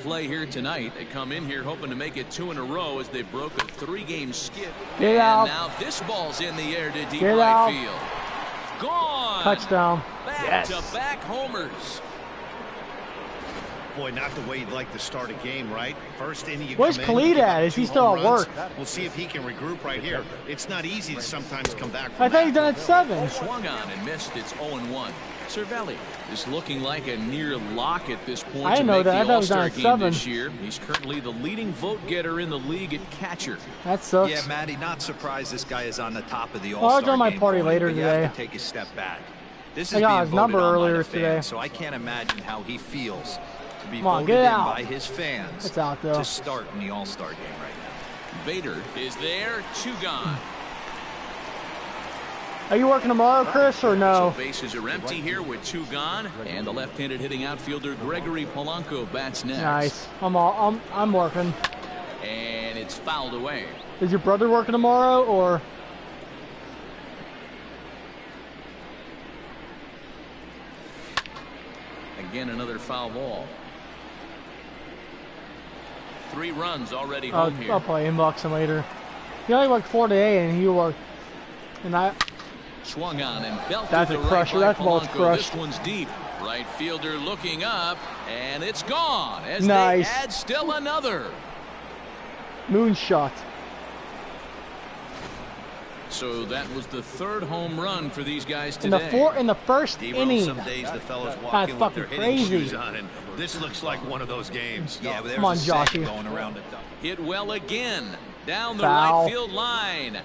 play here tonight. They come in here hoping to make it 2 in a row as they broke a 3-game skid. Get out. Now this ball's in the air to deep Get right out. field. Gone. Touchdown. Back-to-back homers. Boy, not the way you'd like to start a game, right? First inning, you Where's come Khalid in, you at? give Is he up 2 still home at runs. work? We'll see if he can regroup right here. It's not easy to sometimes come back I from thought he's that. done at 7. Swung on and missed. It's 0-1. Cervelli is looking like a near lock at this point I to didn't know make that. I the thought he was All-Star on game 7. this year. He's currently the leading vote getter in the league at catcher. That sucks. Yeah, Matty, not surprised this guy is on the top of the Well, I'll All-Star join my game party voting, later but you today. have to take a step back. This I is got being his voted number on by earlier the fans, today. so I can't imagine how he feels to be Come on, voted get in out. by his fans It's out, though. to start in the All-Star game right now. Bader is there, 2 gone. Are you working tomorrow, Chris, or no? So bases are empty here with 2 gone, and the left-handed hitting outfielder Gregory Polanco bats next. Nice. I'm working. And it's fouled away. Is your brother working tomorrow, or? Again, another foul ball. 3 runs already I'll home here. play inboxing later. He only worked 4 today, and he worked. And I. Swung on and belted That's a to right crusher. by That ball's Polanco. crushed. This one's deep. Right fielder looking up, and it's gone as Nice. they add still another. Moonshot. So that was the 3rd home run for these guys In the today. in the first D-Roll, inning. some days the fellas walk That's in with their fucking hitting crazy. shoes on, and this looks like one of those games. Yeah, but there's Come on, a saying Joshy. going around the dump. Hit well again down the Foul. right field line.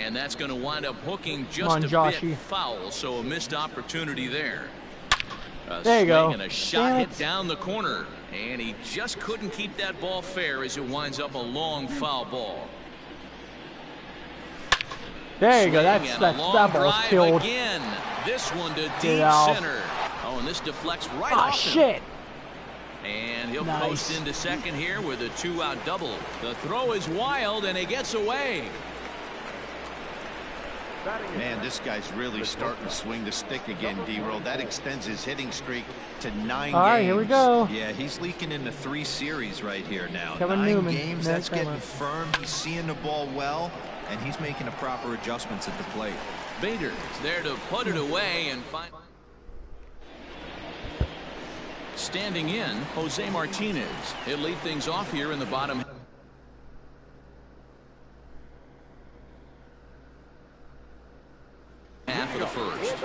And that's going to wind up hooking just on, a Joshy. bit foul, so a missed opportunity there. A There you go. swing and a shot Damn hit it. down the corner. And he just couldn't keep that ball fair as it winds up a long foul ball. There you go. Swing and a That long ball's drive killed. again. This one to Get deep out. center. Oh, and this deflects right Ah, off him. shit. And he'll Nice. post into second here with a 2-out double. The throw is wild, and he gets away. Man, this guy's really starting to swing the stick again, D-Roll. That extends his hitting streak to 9 All right, games. here we go. Yeah, he's leaking into 3 series right here now. Kevin 9 Newman. games, Nick that's Kramer. getting firm. He's seeing the ball well, and he's making the proper adjustments at the plate. Bader is there to put it away and find. Standing in, Jose Martinez. He'll lead things off here in the bottom. Half of the first.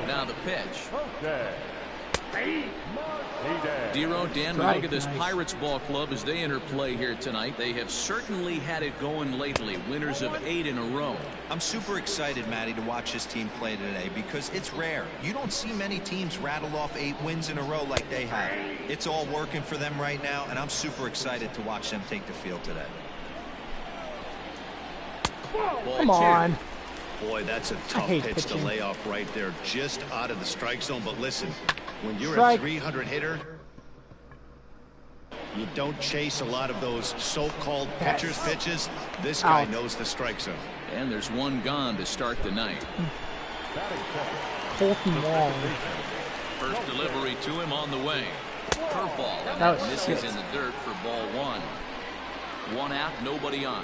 Now the pitch. Dero, Dan, we look at this Nice. Pirates ball club as they enter play here tonight. They have certainly had it going lately. Winners of 8 in a row. I'm super excited, Matty, to watch this team play today because it's rare. You don't see many teams rattle off 8 wins in a row like they have. It's all working for them right now, and I'm super excited to watch them take the field today. Ball Come 2. on. Boy, that's a tough hate pitch to pitching. lay off right there, just out of the strike zone. But listen, when you're Strike. a 300 hitter, you don't chase a lot of those so-called pitchers' pitches. This guy Out. knows the strike zone. And there's 1 gone to start the night. Colton Wong. First delivery to him on the way. Curveball. And That was that misses shit. in the dirt for ball 1. 1 out, nobody on.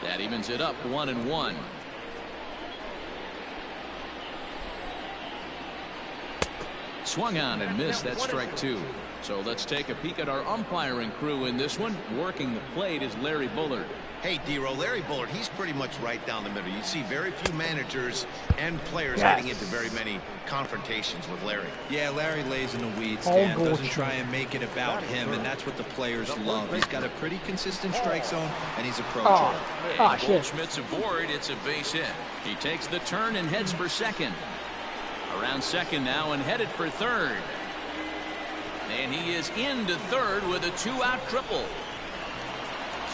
That evens it up 1-1. Swung on and missed. That strike 2. So let's take a peek at our umpiring crew in this one. Working the plate is Larry Bullard. Hey, D-Roll, Larry Bullard, he's pretty much right down the middle. You see very few managers and players Yes. getting into very many confrontations with Larry. Yeah, Larry lays in the weeds, All Dan. goal Doesn't shot. try and make it about him, and that's what the players love. He's got a pretty consistent strike zone, and he's approachable. Oh, And ah, shit. Goldschmidt's aboard. It's a base hit. He takes the turn and heads for second. Around second now and headed for third. And he is into third with a 2-out triple.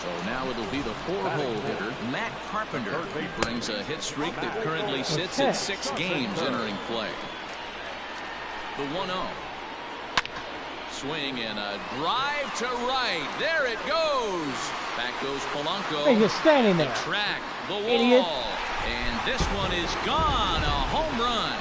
So now it'll be the 4-hole hitter, Matt Carpenter. He brings a hit streak that currently sits at 6 games entering play. The 1-0. Swing and a drive to right. There it goes. Back goes Polanco. Hey, you're standing there. Track the wall. Idiot. And this one is gone. A home run.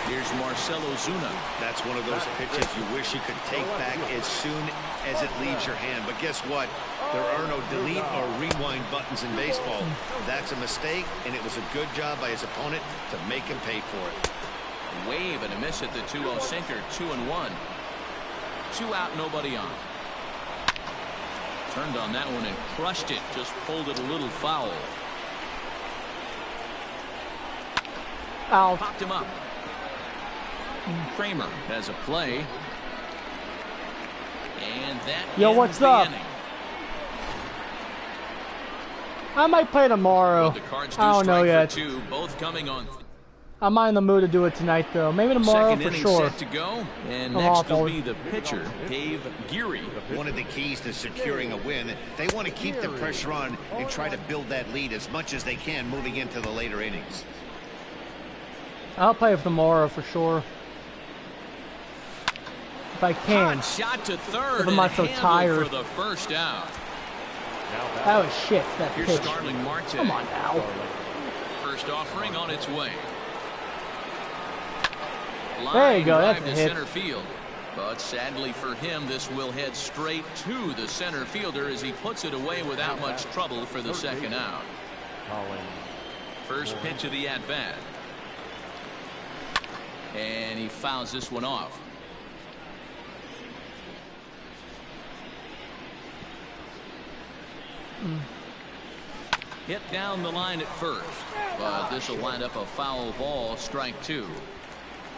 Here's Marcell Ozuna. That's one of those pitches you wish you could take back as soon as it leaves your hand. But guess what? There are no delete or rewind buttons in baseball. That's a mistake, and it was a good job by his opponent to make him pay for it. Wave and a miss at the 2-0 sinker. 2-1. 2 out, nobody on. Turned on that one and crushed it. Just pulled it a little foul. Out. Popped him up. Kramer has a play. And that Yo, ends what's the up? inning. I might play tomorrow. The Cards do I don't know strike yet. for 2, both coming on. I'm not in the mood to do it tonight, though. Maybe tomorrow Second for inning sure. set to go, and I'm next off will all- be the pitcher, Dave Geary. One of the keys to securing a win, they want to keep the pressure on and try to build that lead as much as they can moving into the later innings. I'll play tomorrow for sure. If I can. Hot shot to third. If I'm not and so handled tired. for the first out. That was shit, that Here's pitch. Starling Marte. Come on now. First offering on its way. There you go, Line that's drive a to hit. center field. But sadly for him, this will head straight to the center fielder as he puts it away without much trouble for the second out. First pitch of the at-bat. And he fouls this one off. Hit down the line at first, but this will wind up a foul ball, strike 2.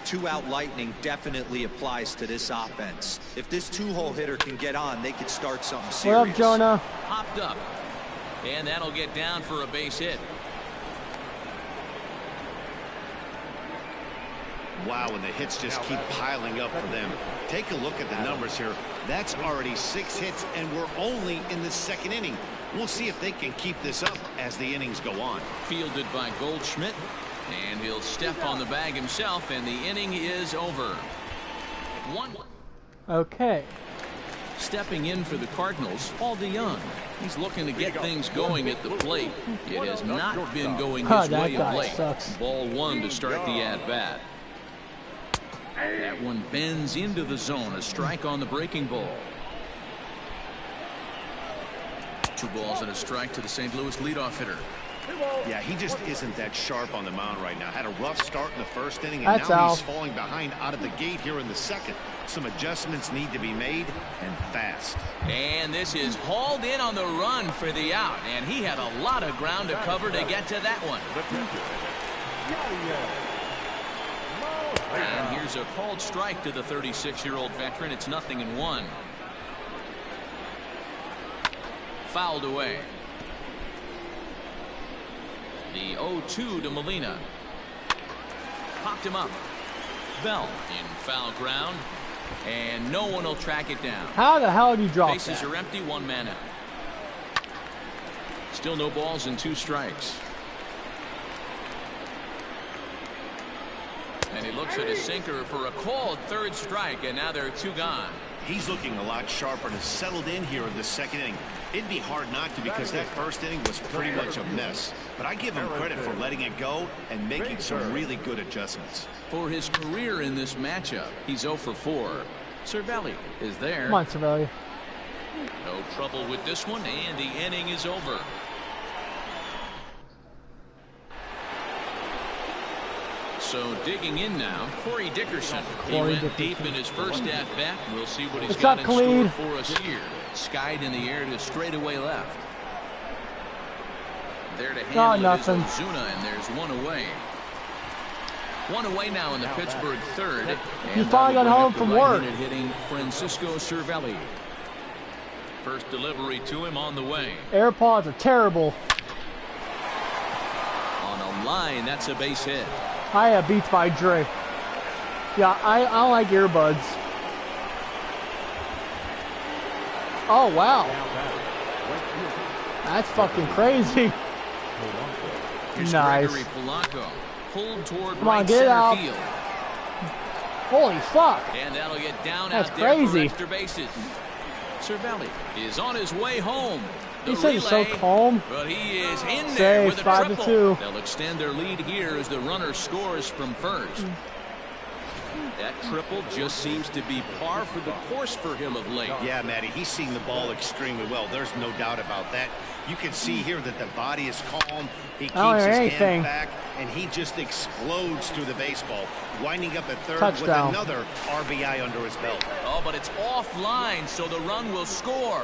2-out lightning definitely applies to this offense. If this 2-hole hitter can get on, they could start something serious. What up, Jonah? Popped up, and that'll get down for a base hit. Wow, and the hits just keep piling up for them. Take a look at the numbers here. That's already 6 hits, and we're only in the second inning. We'll see if they can keep this up as the innings go on. Fielded by Goldschmidt, and he'll step on the bag himself, and the inning is over. 1. Okay. Stepping in for the Cardinals, Paul DeJong. He's looking to get things going at the plate. It has not been going his That way of guy late. sucks. Ball 1 to start the at-bat. That one bends into the zone. A strike on the breaking ball. 2 balls and a strike to the St. Louis leadoff hitter. Yeah, he just isn't that sharp on the mound right now. Had a rough start in the first inning, and That's now out. he's falling behind out of the gate here in the second. Some adjustments need to be made, and fast. And this is hauled in on the run for the out, and he had a lot of ground to cover to get to that one. And here's a called strike to the 36-year-old veteran. It's 0-1. Fouled away. The 0-2 to Molina. Popped him up. Bell in foul ground, and no one will track it down. How the hell did you drop Bases that? are empty, 1 man out. Still no balls and 2 strikes. And he looks at his sinker for a called 3rd strike, and now there are 2 gone. He's looking a lot sharper and has settled in here in the second inning. It'd be hard not to because that first inning was pretty much a mess. But I give him credit for letting it go and making some really good adjustments. For his career in this matchup, he's 0 for 4. Cervelli is there. Come on, Cervelli. No trouble with this one, and the inning is over. So digging in now, Corey Dickerson. He Corey went Dickerson. deep in his first at-bat. We'll see what he's What's got up, in store Khalid? for us here. Skied in the air to straightaway left. There to handle it is nothing. Ozuna, and there's 1 away. 1 away now in the Pittsburgh third. He And finally got that'll bring home up the from right-handed work. hitting Francisco Cervelli. First delivery to him on the way. AirPods are terrible. On a line, that's a base hit. I have Beats by Dre. Yeah, I don't like earbuds. Oh, wow. That's fucking crazy. Here's Nice. Gregory Polanco. Pulled toward Come on, right get center out. field. Holy fuck. And that'll get down That's out there crazy. for extra bases. Cervelli is on his way home. The He said it's so relay, calm. but he is in there Saves with a 5-2. triple. They'll extend their lead here as the runner scores from first. That triple just seems to be par for the course for him of late. Yeah, Matty, he's seeing the ball extremely well. There's no doubt about that. You can see here that the body is calm. He keeps his hand back, and he just explodes through the baseball, winding up at third with another RBI under his belt. Oh, but it's offline, so the run will score.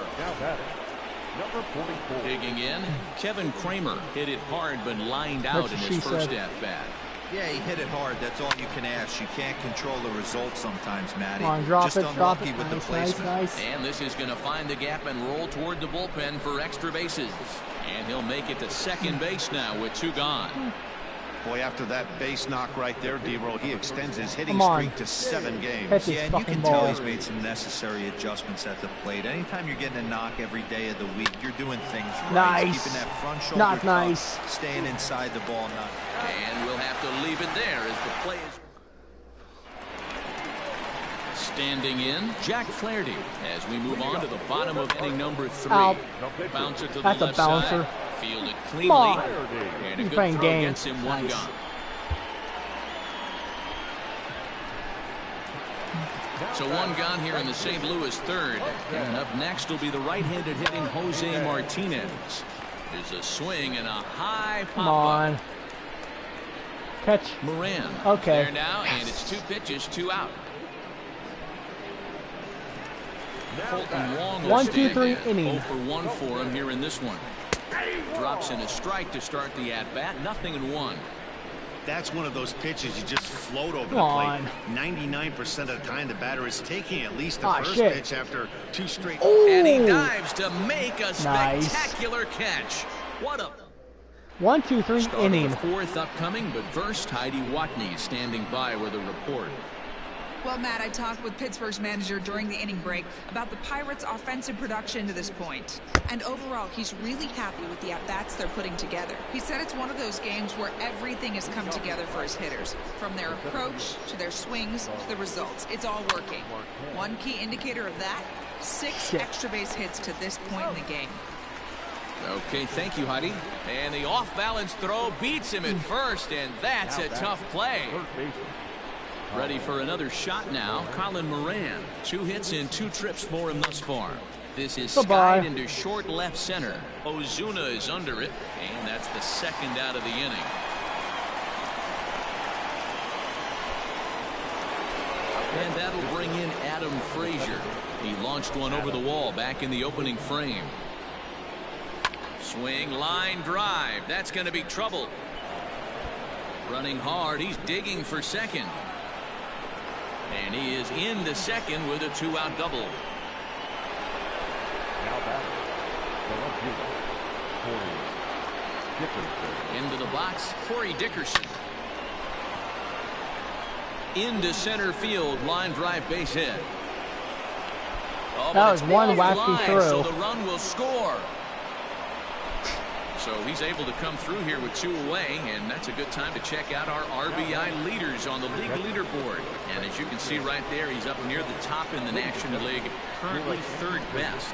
Number 44. Digging in, Kevin Kramer hit it hard but lined out in his first at-bat. Yeah, he hit it hard. That's all you can ask. You can't control the result sometimes, Matty. Come on, drop Just it, unlucky drop it. with the Nice, placement. nice. And this is going to find the gap and roll toward the bullpen for extra bases. And he'll make it to second base now with 2 gone. Boy, after that base knock right there, D-Roll, he extends his hitting streak to 7 games. Yeah, and you can tell he's made some necessary adjustments at the plate. Anytime you're getting a knock every day of the week, you're doing things right. Nice. Keeping that front shoulder Not nice. up, staying inside the ball. And we'll have to leave it there as the play is. Standing in, Jack Flaherty as we move on to the bottom of inning number 3. Out. Bouncer to the That's left a bouncer. side. Fielded cleanly. And a He's good playing throw games. gets him 1 Nice. gone. So 1 gone here in the St. Louis third. And up next will be the right-handed hitting Jose Martinez. There's a swing and a high pop. Come on. Catch. Moran. Okay. There now, and it's 2 pitches, 2 out. Colton Wong will 1, 2, 3 stand inning. 0 for 1 for him here in this one. Drops in a strike to start the at-bat. 0-1. That's one of those pitches you just float over Come the plate. 99% of the time, the batter is taking at least the first shit. pitch after 2 straight. And he Ooh. dives to make a Nice. spectacular catch. What a 1, 2, 3 start inning. of the 4th upcoming, but first, Heidi Watney standing by with a report. Well, Matt, I talked with Pittsburgh's manager during the inning break about the Pirates' offensive production to this point. And overall, he's really happy with the at-bats they're putting together. He said it's one of those games where everything has come together for his hitters. From their approach, to their swings, to the results. It's all working. One key indicator of that, 6 extra base hits to this point in the game. Okay, thank you, Heidi. And the off-balance throw beats him at first, and that's a tough play. Ready for another shot now, Colin Moran. 2 hits and 2 trips for him thus far. This is skied into short left center. Ozuna is under it, and that's the 2nd out of the inning. And that'll bring in Adam Frazier. He launched one over the wall back in the opening frame. Swing, line drive. That's going to be trouble. Running hard. He's digging for second. And he is into second with a 2-out double. Now batting, the left fielder, Corey Dickerson. Into the box, Corey Dickerson. Into center field, line drive base hit. Oh, That was one wacky throw. So the run will score. So he's able to come through here with 2 away, and that's a good time to check out our RBI leaders on the league leaderboard. And as you can see right there, he's up near the top in the National League, currently 3rd best.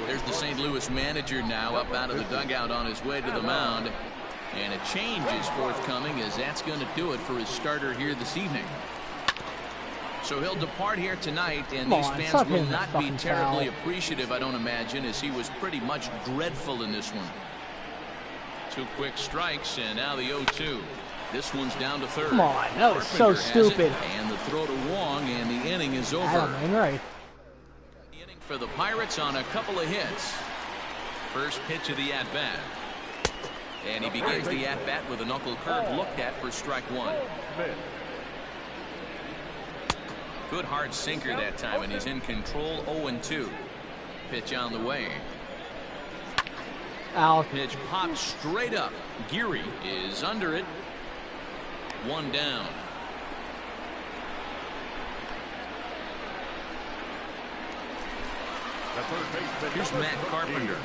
There's the St. Louis manager now up out of the dugout on his way to the mound. And a change is forthcoming, as that's going to do it for his starter here this evening. So he'll depart here tonight, and these fans will not be terribly appreciative, I don't imagine, as he was pretty much dreadful in this one. 2 quick strikes, and now the 0-2. This one's down to 3rd. Come on, that was so stupid. And the throw to Wong, and the inning is over. Right. The inning for the Pirates on a couple of hits. First pitch of the at-bat. And he begins the at-bat with a knuckle curve looked at for strike 1. Good hard sinker that time, and he's in control. 0-2. Pitch on the way. Out. Pitch pops straight up. Geary is under it. 1 down. Here's Matt Carpenter.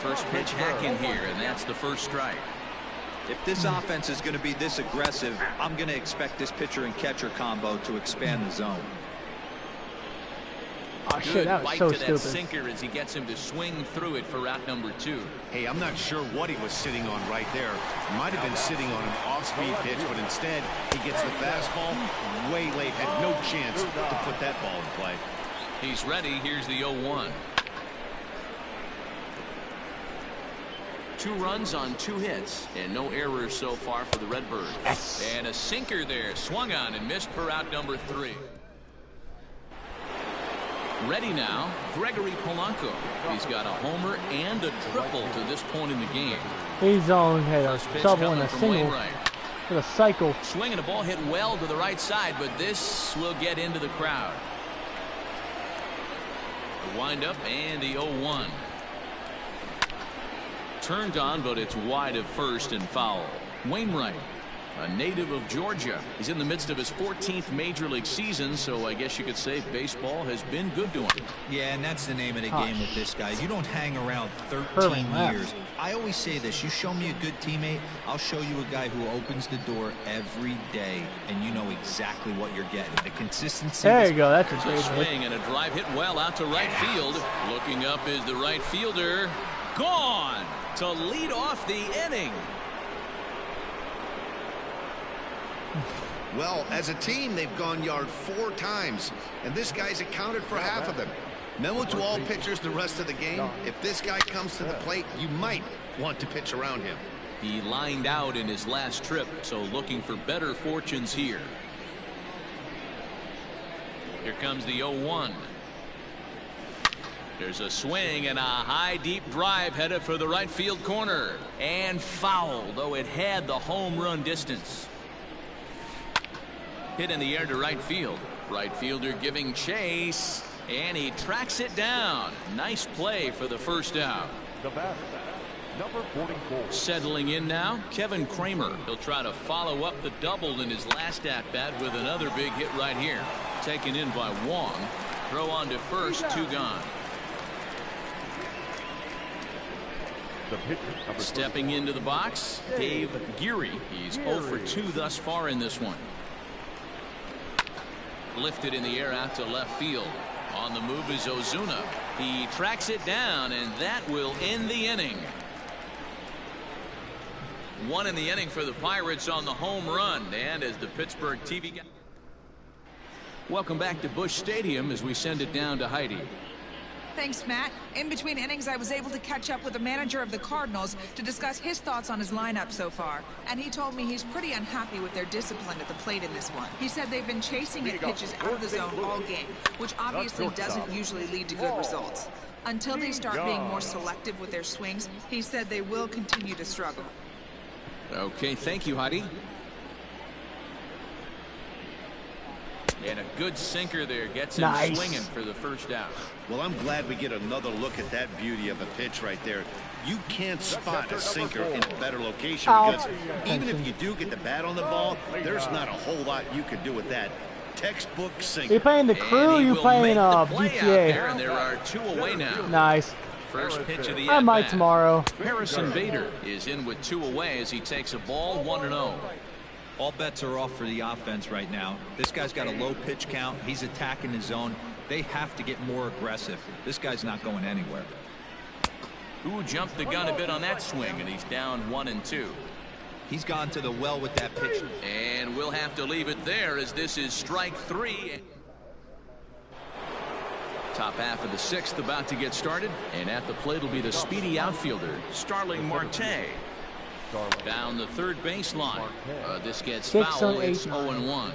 First pitch hack in here, and that's the first strike. If this offense is going to be this aggressive, I'm going to expect this pitcher and catcher combo to expand the zone. Oh, shit, Good that was bite so to that stupid. sinker as he gets him to swing through it for route number 2. Hey, I'm not sure what he was sitting on right there. Might have been sitting on an off-speed pitch, but instead he gets the fastball way late. Had no chance to put that ball in play. He's ready. Here's the 0-1. 2 runs on 2 hits and no errors so far for the Redbirds. Yes. And a sinker there, swung on and missed for out number 3. Ready now, Gregory Polanco. He's got a homer and a triple to this point in the game. He's only had a First pitch double and coming a from single Wainwright. with a cycle. Swinging a ball hit well to the right side, but this will get into the crowd. The windup and the 0-1. Turned on, but it's wide of first and foul. Wainwright, a native of Georgia, is in the midst of his 14th major league season, so I guess you could say baseball has been good to him. Yeah, and that's the name of the game with this guy. You don't hang around 13 Curling left. years. I always say this, you show me a good teammate, I'll show you a guy who opens the door every day, and you know exactly what you're getting. The consistency. There you go. That's a There's great a hit. swing and a drive hit well out to right field. Looking up is the right fielder. Gone to lead off the inning. Well, as a team, they've gone yard 4 times, and this guy's accounted for half of them. Memo to all pitchers the rest of the game. If this guy comes to the plate, you might want to pitch around him. He lined out in his last trip, so looking for better fortunes here. Here comes the 0-1. There's a swing and a high deep drive headed for the right field corner. And foul, though it had the home run distance. Hit in the air to right field. Right fielder giving chase. And he tracks it down. Nice play for the first out. The batter, number 44. Settling in now, Kevin Kramer. He'll try to follow up the double in his last at-bat with another big hit right here. Taken in by Wong. Throw on to first, 2 gone. The pitcher, number Stepping into the box, Dave Geary. He's 0 for 2 thus far in this one. Lifted in the air out to left field. On the move is Ozuna. He tracks it down, and that will end the inning. 1 in the inning for the Pirates on the home run. And as the Pittsburgh TV guy. Welcome back to Busch Stadium as we send it down to Heidi. Thanks, Matt. In between innings, I was able to catch up with the manager of the Cardinals to discuss his thoughts on his lineup so far. And he told me he's pretty unhappy with their discipline at the plate in this one. He said they've been chasing at pitches out of the zone all game, which obviously doesn't usually lead to good results. Until they start being more selective with their swings, he said they will continue to struggle. Okay, thank you, Heidi. And a good sinker there gets him Nice. swinging for the first out. Well, I'm glad we get another look at that beauty of a pitch right there. You can't spot a sinker in a better location because even if you do get the bat on the ball, there's not a whole lot you can do with that. Textbook sinker. You playing the And crew? he You will playing make the play out there, GTA? and there are 2 away now. Nice. First pitch of the I might at-bat. tomorrow. Harrison Bader is in with 2 away as he takes a ball 1-0. All bets are off for the offense right now. This guy's got a low pitch count. He's attacking his zone. They have to get more aggressive. This guy's not going anywhere. Who jumped the gun a bit on that swing, and he's down 1-2. He's gone to the well with that pitch. And we'll have to leave it there as this is strike 3. Top half of the 6th about to get started, and at the plate will be the speedy outfielder Starling Marte. Down the third baseline. This gets 6 foul. on It's 8. 0-1.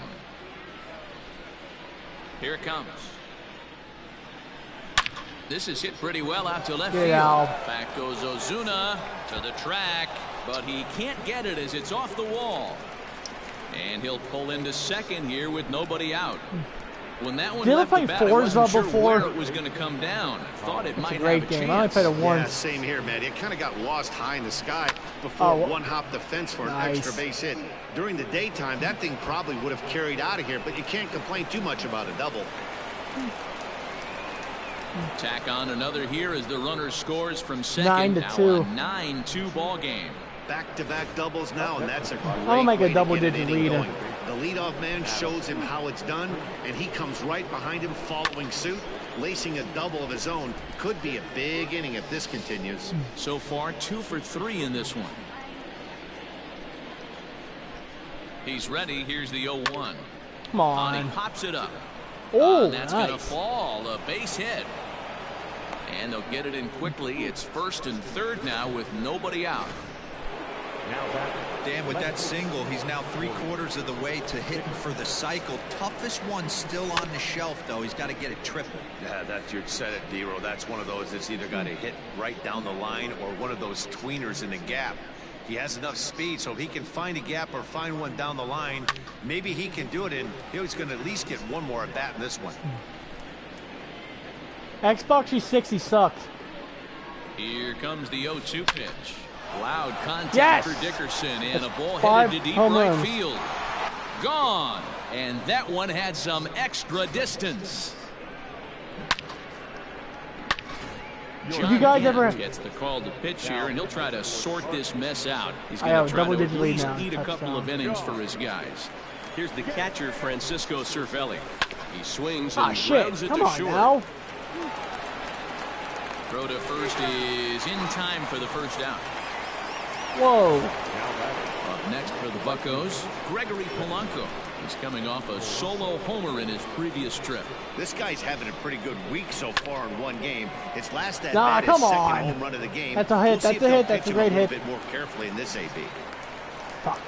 Here it comes. This is hit pretty well out to left Get field. out. Back goes Ozuna to the track, but he can't get it as it's off the wall. And he'll pull into second here with nobody out. When that one Did you left ever the play bat, I Forza wasn't sure before? where it was going to come down. Thought it might have a Great game. I only chance. played it Yeah, once. same here, man. It kind of got lost high in the sky before Oh, one hopped the fence for an nice. extra base hit. During the daytime, that thing probably would have carried out of here, but you can't complain too much about a double. Tack on another here as the runner scores from second. 9-2. Now a 9-2 ball game. Back-to-back doubles now, and that's a great gonna make a way to get an double-digit inning lead. going. The leadoff man shows him how it's done, and he comes right behind him following suit. lacing a double of his own. Could be a big inning if this continues. So far, 2 for 3 in this one. He's ready. Here's the 0-1. Come on. And he pops it up. Oh, that's nice. going to fall. A base hit. And they'll get it in quickly. It's 1st and 3rd now with nobody out. Dan, with that single, he's now 3/4 of the way to hitting for the cycle. Toughest one still on the shelf, though. He's got to get it triple. Yeah, that's your set it, D-Row. That's one of those that's either got to hit right down the line or one of those tweeners in the gap. He has enough speed, so if he can find a gap or find one down the line, maybe he can do it, and he's going to at least get one more at bat in this one. Xbox 360 sucked. Here comes the 0-2 pitch. Loud contact Yes! for Dickerson, and a ball 5 headed to deep home right runs. field. Gone, and that one had some extra distance. Have you guys ever? Gets the call to pitch here, and he'll try to sort this mess out. He's I going have to try to at double-digit lead least now. eat a couple of Touchdown. innings for his guys. Here's the catcher, Francisco Cervelli. He swings Ah, and shit. grounds it Come to on short. now. Throw to first is in time for the first out. Whoa. Up next for the Buccos, Gregory Polanco. He's coming off a solo homer in his previous trip. This guy's having a pretty good week so far in one game. His last at Nah, bat, come his second on. home run of the game. That's a hit, We'll see that's if a hit, they'll that's pitch a him great little hit. bit more carefully in this AB. Fuck.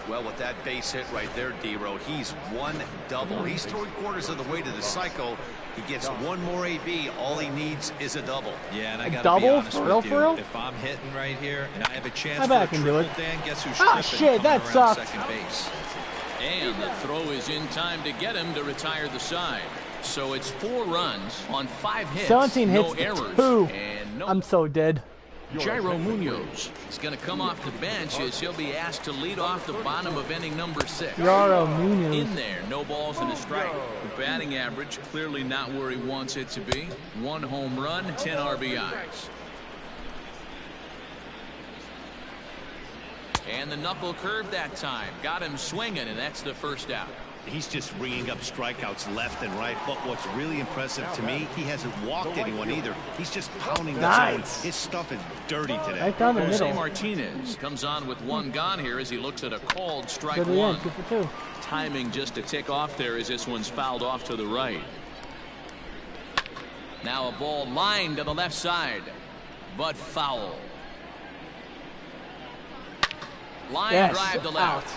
Well, with that base hit right there, D-Row, he's one double. He's 3/4 of the way to the cycle. He gets one more AB. All he needs is a double. Yeah, and I A got to double? be honest For real, with for you. real? If I'm hitting right here and I have a chance I for bet a I can triple, do it. Dan, guess who's Ah, stripping shit, coming that around sucked. second base? And the throw is in time to get him to retire the side. So it's 4 runs on 5 hits. 17 hits no to errors. 2. And no. I'm so dead. Jairo Munoz is going to come off the bench as he'll be asked to lead off the bottom of inning number 6. Jairo Munoz. In there, no balls and a strike. The batting average clearly not where he wants it to be. 1 home run, 10 RBIs. And the knuckle curve that time. Got him swinging, and that's the first out. He's just ringing up strikeouts left and right. But what's really impressive to me, he hasn't walked anyone either. He's just pounding the Nice. zone. His stuff is dirty today. Right down the Jose middle. Martinez comes on with 1 gone here as he looks at a called strike Good to the 1. end. 2 for 2. Timing just to tick off there as this one's fouled off to the right. Now a ball lined to the left side, but foul. Line Yes. drive to Out. left.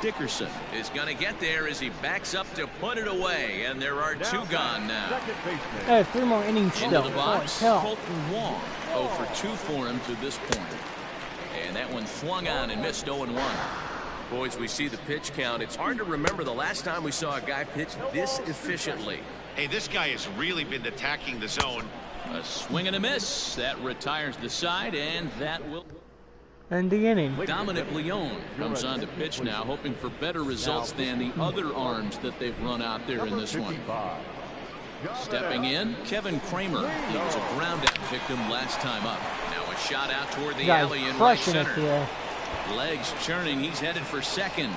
Dickerson is going to get there as he backs up to put it away, and there are 2 gone now. Second baseman. Hey, 3 more innings Into still. the Holy box, hell. Colton Wong. 0 for 2 for him to this point. And that one swung on and missed 0-1. Boys, we see the pitch count. It's hard to remember the last time we saw a guy pitch this efficiently. Hey, this guy has really been attacking the zone. A swing and a miss. That retires the side, and that will... End the inning. Dominic Leone comes on to pitch now, hoping for better results than the other arms that they've run out there in this one. 55. Stepping in, Kevin Kramer. He was a ground-out victim last time up. Now a shot out toward the Guys alley in right crushing it center. here. Legs churning. He's headed for second.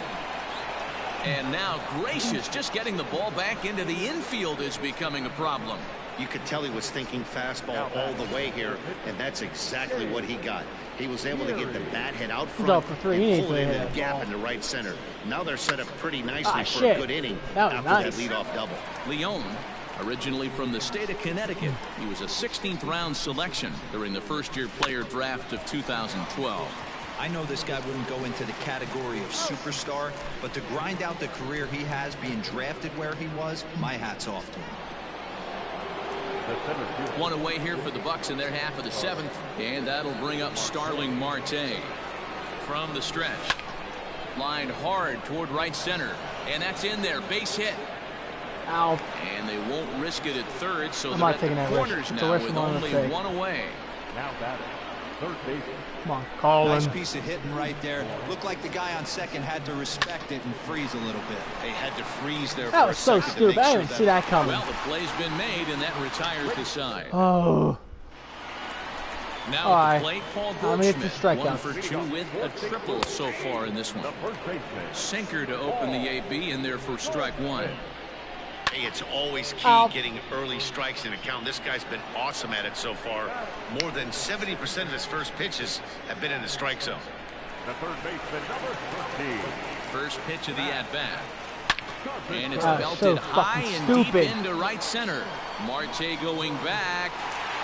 And now Gracious just getting the ball back into the infield is becoming a problem. You could tell he was thinking fastball all the way here, and that's exactly what he got. He was able to get the bat head out front up for 3 and innings pull it to into hit the that gap ball. in the right center. Now they're set up pretty nicely Ah, for shit. a good inning That was after nice. that leadoff double. Leone, originally from the state of Connecticut, he was a 16th round selection during the first-year player draft of 2012. I know this guy wouldn't go into the category of superstar, but to grind out the career he has being drafted where he was, my hat's off to him. The center field. One away here for the Bucks in their half of the 7th, and that'll bring up Starling Marte from the stretch. Lined hard toward right center, and that's in there. Base hit. Ow. And they won't risk it at third, so I'm they're not at taking the that risk. corners It's a now risk with I'm gonna only take. 1 away. Now batting. Third baseman. Come on, Colin. Nice piece of hitting right there. Looked like the guy on second had to respect it and freeze a little bit. They had to freeze there That for was a so second to stupid. make I sure didn't see that coming. Well, the play's been made, and that retires the side. Oh. Now All at right. the plate, Paul I mean, it's a Goldschmidt, strikeout. 1 for 2 with a triple so far in this one. The first baseman. Sinker to open the AB, in there for strike 1. Hey, it's always key getting early strikes in a count. This guy's been awesome at it so far. More than 70% of his first pitches have been in the strike zone. The third baseman, number 13. First pitch of the at-bat. And it's so belted high and stupid. deep into right center. Marte going back.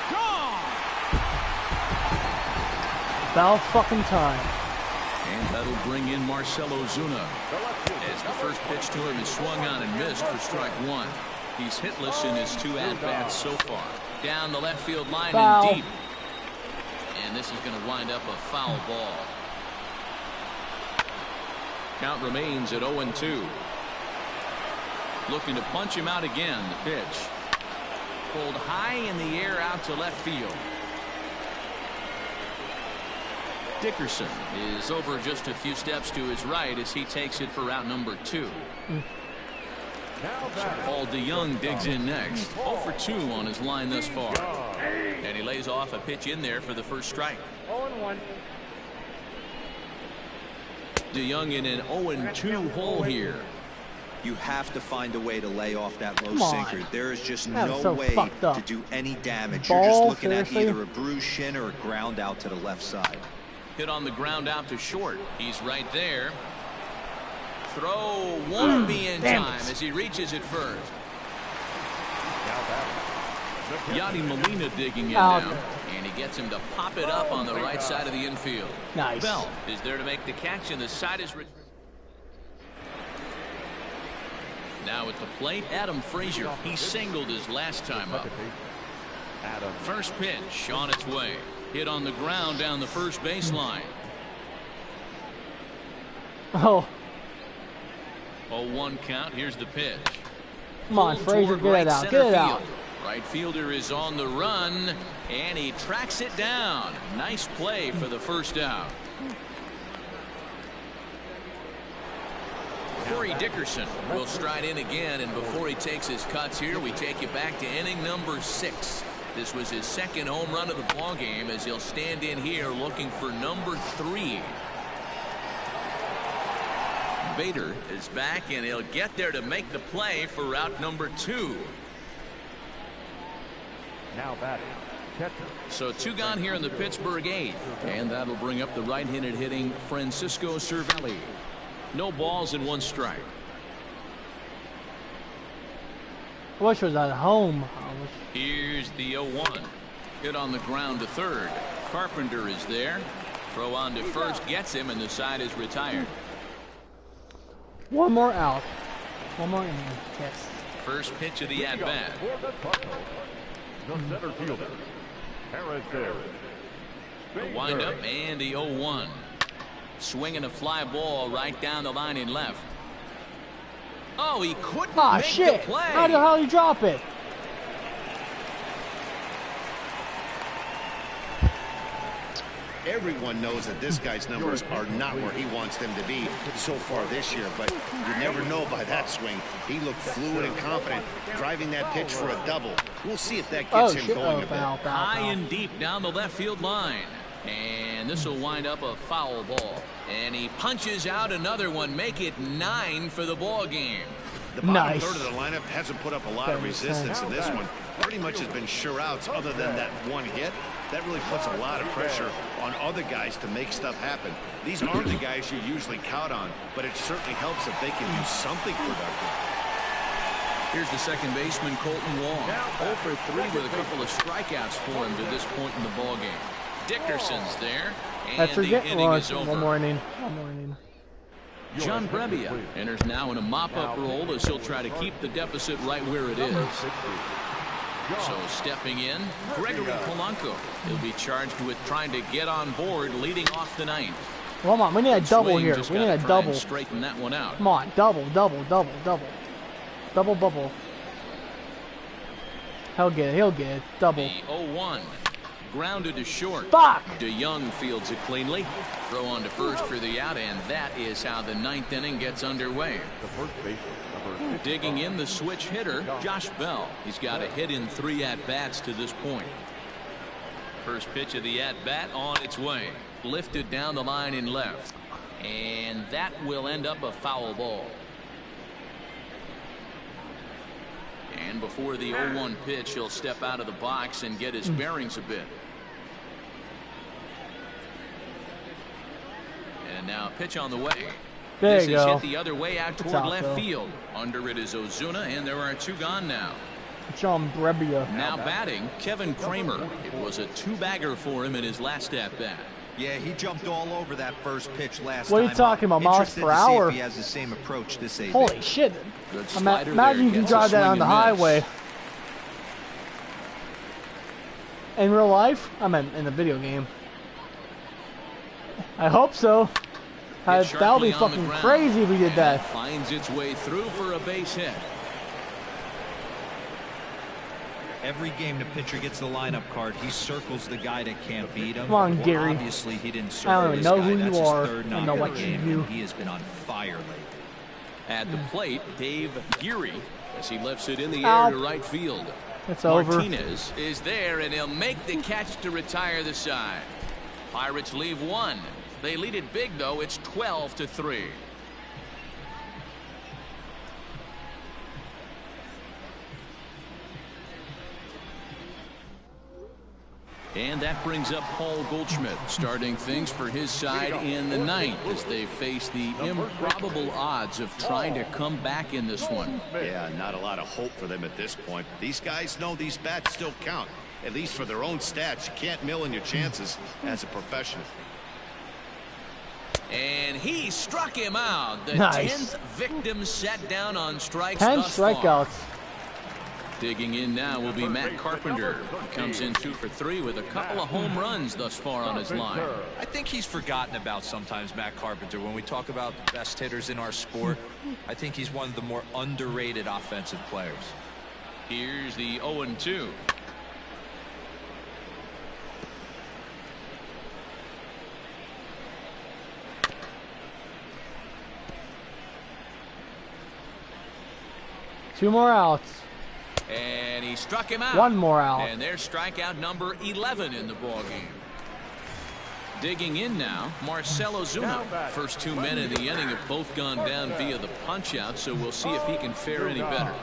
Gone! About fucking time. And that'll bring in Marcell Ozuna. As the first pitch to him is swung on and missed for strike one. He's hitless in his 2 at-bats so far. Down the left field line Foul. and deep. And this is going to wind up a foul ball. Count remains at 0-2. Looking to punch him out again. The pitch. Pulled high in the air out to left field. Dickerson is over just a few steps to his right as he takes it for route number 2. Paul DeJong digs in next. 0 for 2 on his line thus far. And he lays off a pitch in there for the first strike. 0-1. DeJong in an 0-2 hole here. You have to find a way to lay off that low Come on. sinker. There is just That no was so way fucked up. to do any damage. You're just Ball, looking seriously? at either a bruised shin or a ground out to the left side. Hit on the ground out to short. He's right there. Throw won't be in Damn time it. as he reaches it first. Now batting. Yadi Molina digging in Out. now. And he gets him to pop it up on the right side of the infield. Nice. Bell is there to make the catch, and the side is... Now at the plate, Adam Frazier. He singled his last time up. Adam. First pitch on its way. Hit on the ground down the first baseline. Oh, 0-1 count. Here's the pitch. come on, Pulled Frazier, toward get right it out. center Get it field. out. Right fielder is on the run, and he tracks it down. Nice play for the first out. Corey Dickerson will stride in again, and before he takes his cuts here, we take you back to inning number 6. This was his second home run of the ball game as he'll stand in here looking for number 3. Bader is back, and he'll get there to make the play for route number 2. Now batting. Catcher. So 2 gone here in the Pittsburgh 8th, and that'll bring up the right-handed hitting Francisco Cervelli. No balls and 1 strike. I wish it was at home. Here's the 0-1. Hit on the ground to third. Carpenter is there. Throw on to first, gets him, and the side is retired. One more out. One more inning. Yes. First pitch of the at-bat. For the Cardinals, the center fielder, Harris there. The windup and the 0-1. Swinging a fly ball right down the line in left. Oh, he couldn't Ah, make shit. the play. How the hell you drop it? Everyone knows that this guy's numbers are not where he wants them to be so far this year, but you never know by that swing. He looked fluid and confident, driving that pitch for a double. We'll see if that Oh, gets him shit. going Oh, a foul, bit. foul, High foul. and deep down the left field line. And this will wind up a foul ball. And he punches out another one. Make it 9 for the ball game. The bottom Nice. third of the lineup hasn't put up a lot of Very resistance in this one. Pretty much has been sure outs other than that one hit. That really puts a lot of pressure on other guys to make stuff happen. These aren't the guys you usually count on, but it certainly helps if they can do something productive. Here's the second baseman, Colton Wong. 0 for 3 with a couple of strikeouts for him to this point in the ball game. Dickerson's there, and That's the forget. inning is One over. more inning. One more inning. John Brebbia enters now in a mop-up role as he'll try to keep the deficit right where it is. So stepping in, Gregory Polanco. He'll be charged with trying to get on board leading off the ninth. Come on, we need a double Swing here. just We need gotta a try double. and straighten that one out. Come on, double, double, double, double. Double bubble. He'll get it, he'll get it. Double. The 0-1. Grounded to short. Fuck! DeJong fields it cleanly. Throw on to first for the out, and that is how the ninth inning gets underway. The first baseman, number 50. Digging in the switch hitter, Josh Bell. He's got a hit in 3 at-bats to this point. First pitch of the at-bat on its way. Lifted down the line in left. And that will end up a foul ball. And before the 0-1 pitch, he'll step out of the box and get his bearings a bit. And now a pitch on the way. There this you is go. hit the other way out It's toward out, left though. field. Under it is Ozuna, and there are 2 gone now. John Brebbia. Now batting, Kevin Kramer. It was a 2-bagger for him in his last at-bat. Yeah, he jumped all over that first pitch last What are you time talking up. about, miles Interested per to see hour? if he has the same approach this AB. Holy shit. Good slider Imagine there. you can Gets a drive that swing on the and miss. highway. In real life? I meant in the video game. I hope so. Hit That would be sharply on the fucking ground, crazy if we did and that. it finds its way through for a base hit. Every game the pitcher gets the lineup card, he circles the guy that can't beat him. Come on, Well, Gary. obviously, he didn't I circle don't even this know guy. who That's you his are. third I knock know of what the you game, do. and he has been on fire lately. At the plate, Dave Geary, as he lifts it in the Ow. air to right field. It's over. Martinez is there, and he'll make the catch to retire the side. Pirates leave 1. They lead it big, though. It's 12-3. And that brings up Paul Goldschmidt, starting things for his side in the 9th as they face the improbable odds of trying to come back in this one. Yeah, not a lot of hope for them at this point. These guys know these bats still count, at least for their own stats. You can't mill in your chances as a professional. And he struck him out. The Nice. 10th victim set down on strikes 10 thus far. strikeouts. Digging in now will be Matt Carpenter. He comes in 2 for 3 with a couple of home runs thus far on his line. I think he's forgotten about sometimes, Matt Carpenter. When we talk about the best hitters in our sport, I think he's one of the more underrated offensive players. Here's the 0-2. Two more outs. And he struck him out. One more out. And there's strikeout number 11 in the ballgame. Digging in now, Marcell Ozuna. First 2 men in the inning have both gone down via the punch-out, so we'll see if he can fare any better.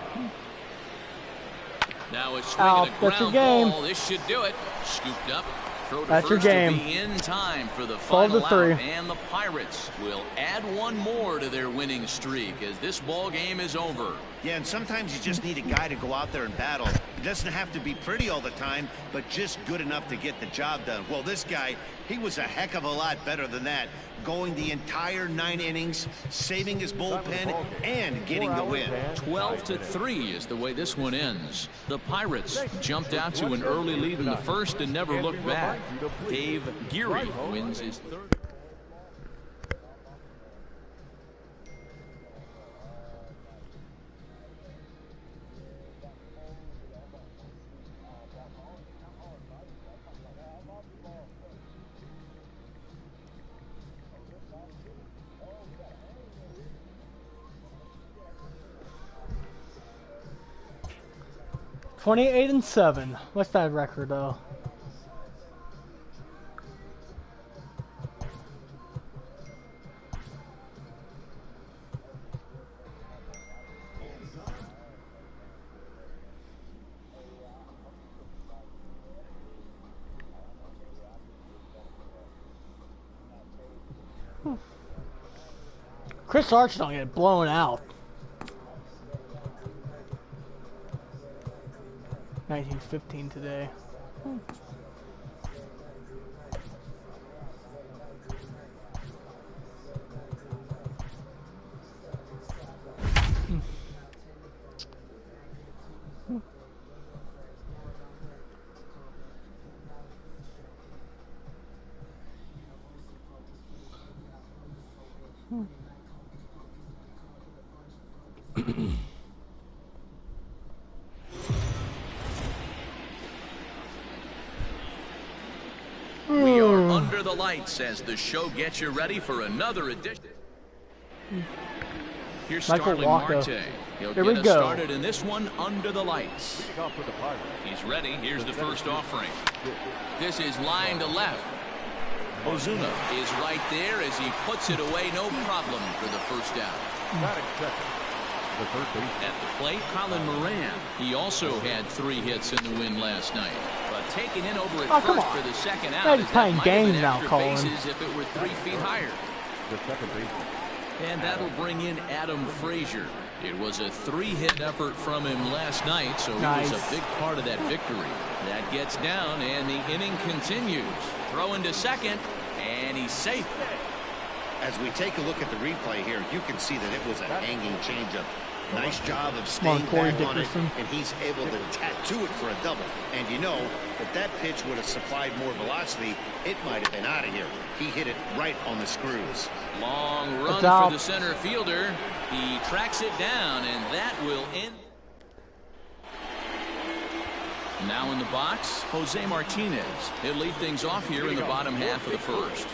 Now a swing Out. and a That's your ground game. ball. This should do it. Scooped up. Throw to That's your first will game. be in time for the 12 to final out. 3. And the Pirates will add one more to their winning streak as this ball game is over. Yeah, and sometimes you just need a guy to go out there and battle. It doesn't have to be pretty all the time, but just good enough to get the job done. Well, this guy, he was a heck of a lot better than that, going the entire 9 innings, saving his bullpen, and getting the win. 12-3 is the way this one ends. The Pirates jumped out to an early lead in the first and never looked back. Dave Geary wins his 3rd. $28-7. What's that record though? Chris Archer don't get blown out. 1915 today. We are under the lights as the show gets you ready for another edition. Here's Michael Starling Walker. Marte. He'll Here get we us go. started in this one under the lights. He's ready. Here's the first offering. This is line to left. Ozuna is right there as he puts it away. No problem for the first out. The third base. At the plate, Colin Moran. He also had 3 hits in the win last night. But taken in over at come first on. for the second out. They're as just that playing might have been games now, extra Colin. bases if it were 3 feet higher. The second baseman. And that'll bring in Adam Frazier. It was a 3-hit effort from him last night, so he was a big part of that victory. That gets down, and the inning continues. Throw into second, and he's safe. As we take a look at the replay here, you can see that it was a hanging changeup. Nice job of staying back on it, and he's able to tattoo it for a double. And you know, if that pitch would have supplied more velocity, it might have been out of here. He hit it right on the screws. Long run for the center fielder. He tracks it down, and that will end. Now in the box, Jose Martinez. He'll lead things off here in the bottom half of the first.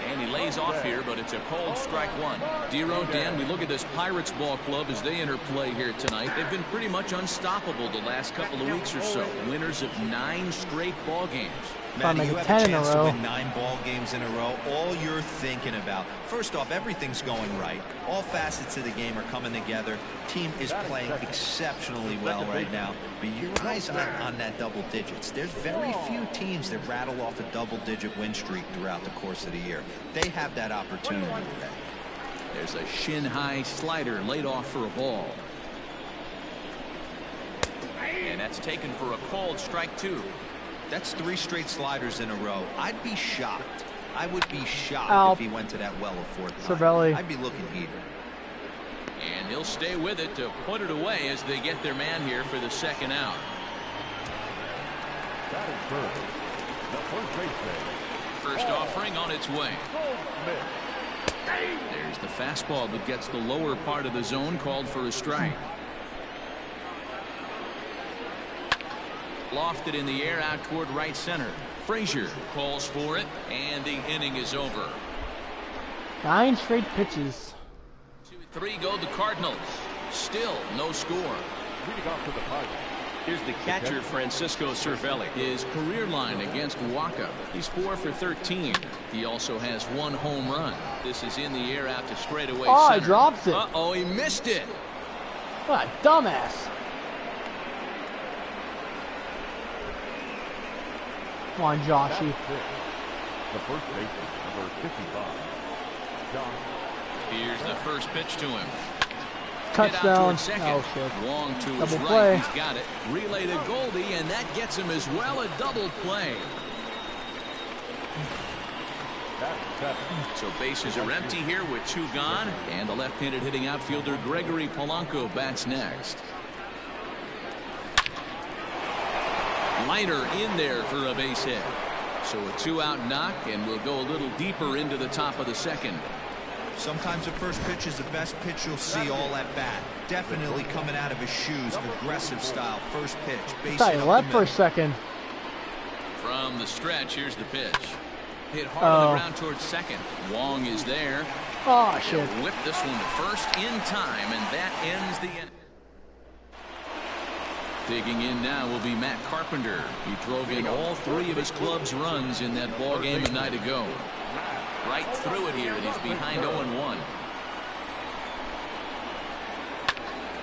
And he lays off here, but it's a cold strike one. Dero, Dan, we look at this Pirates ball club as they enter play here tonight. They've been pretty much unstoppable the last couple of weeks or so. Winners of 9 straight ball games. Matty, you have a chance to win 9 ball games in a row. All you're thinking about, first off, everything's going right. All facets of the game are coming together. Team is playing exceptionally well right now. But your eyes on that double digits. There's very few teams that rattle off a double-digit win streak throughout the course of the year. They have that opportunity today. There's a shin-high slider laid off for a ball. And that's taken for a cold strike 2. That's 3 straight sliders in a row. I'd be shocked. I would be shocked if he went to that well of 4th time. I'd be looking heated. And he'll stay with it to put it away as they get their man here for the second out. That is first. The first baseman. First offering on its way. There's the fastball that gets the lower part of the zone, called for a strike. Lofted in the air out toward right center. Frazier calls for it, and the inning is over. 9 straight pitches. 2-3 go the Cardinals. Still no score. Leading off to the Pirates. Here's the catcher, Francisco Cervelli. His career line against Waka. He's 4 for 13. He also has 1 home run. This is in the air out to straightaway center. He drops it. Uh-oh, he missed it. What a dumbass. Come on, Joshy. The first baseman, number 55. Josh. Here's the first pitch to him. Touchdown. Oh, shit. Long to his right. Play. He's got it. Relay to Goldie, and that gets him as well. A double play. So bases are empty here with 2 gone, and the left-handed hitting outfielder Gregory Polanco bats next. Liner in there for a base hit. So a 2-out knock, and we'll go a little deeper into the top of the second. Sometimes the first pitch is the best pitch you'll see all at bat. Definitely coming out of his shoes, aggressive style. First pitch. Base hit up left for a second. From the stretch, here's the pitch. Hit hard on the ground towards second. Wong is there. Oh, shit. He'll whip this one to first in time, and that ends the inning. Digging in now will be Matt Carpenter. He drove in all 3 of his club's runs in that ball game a night ago. Right through it here, and he's behind 0-1.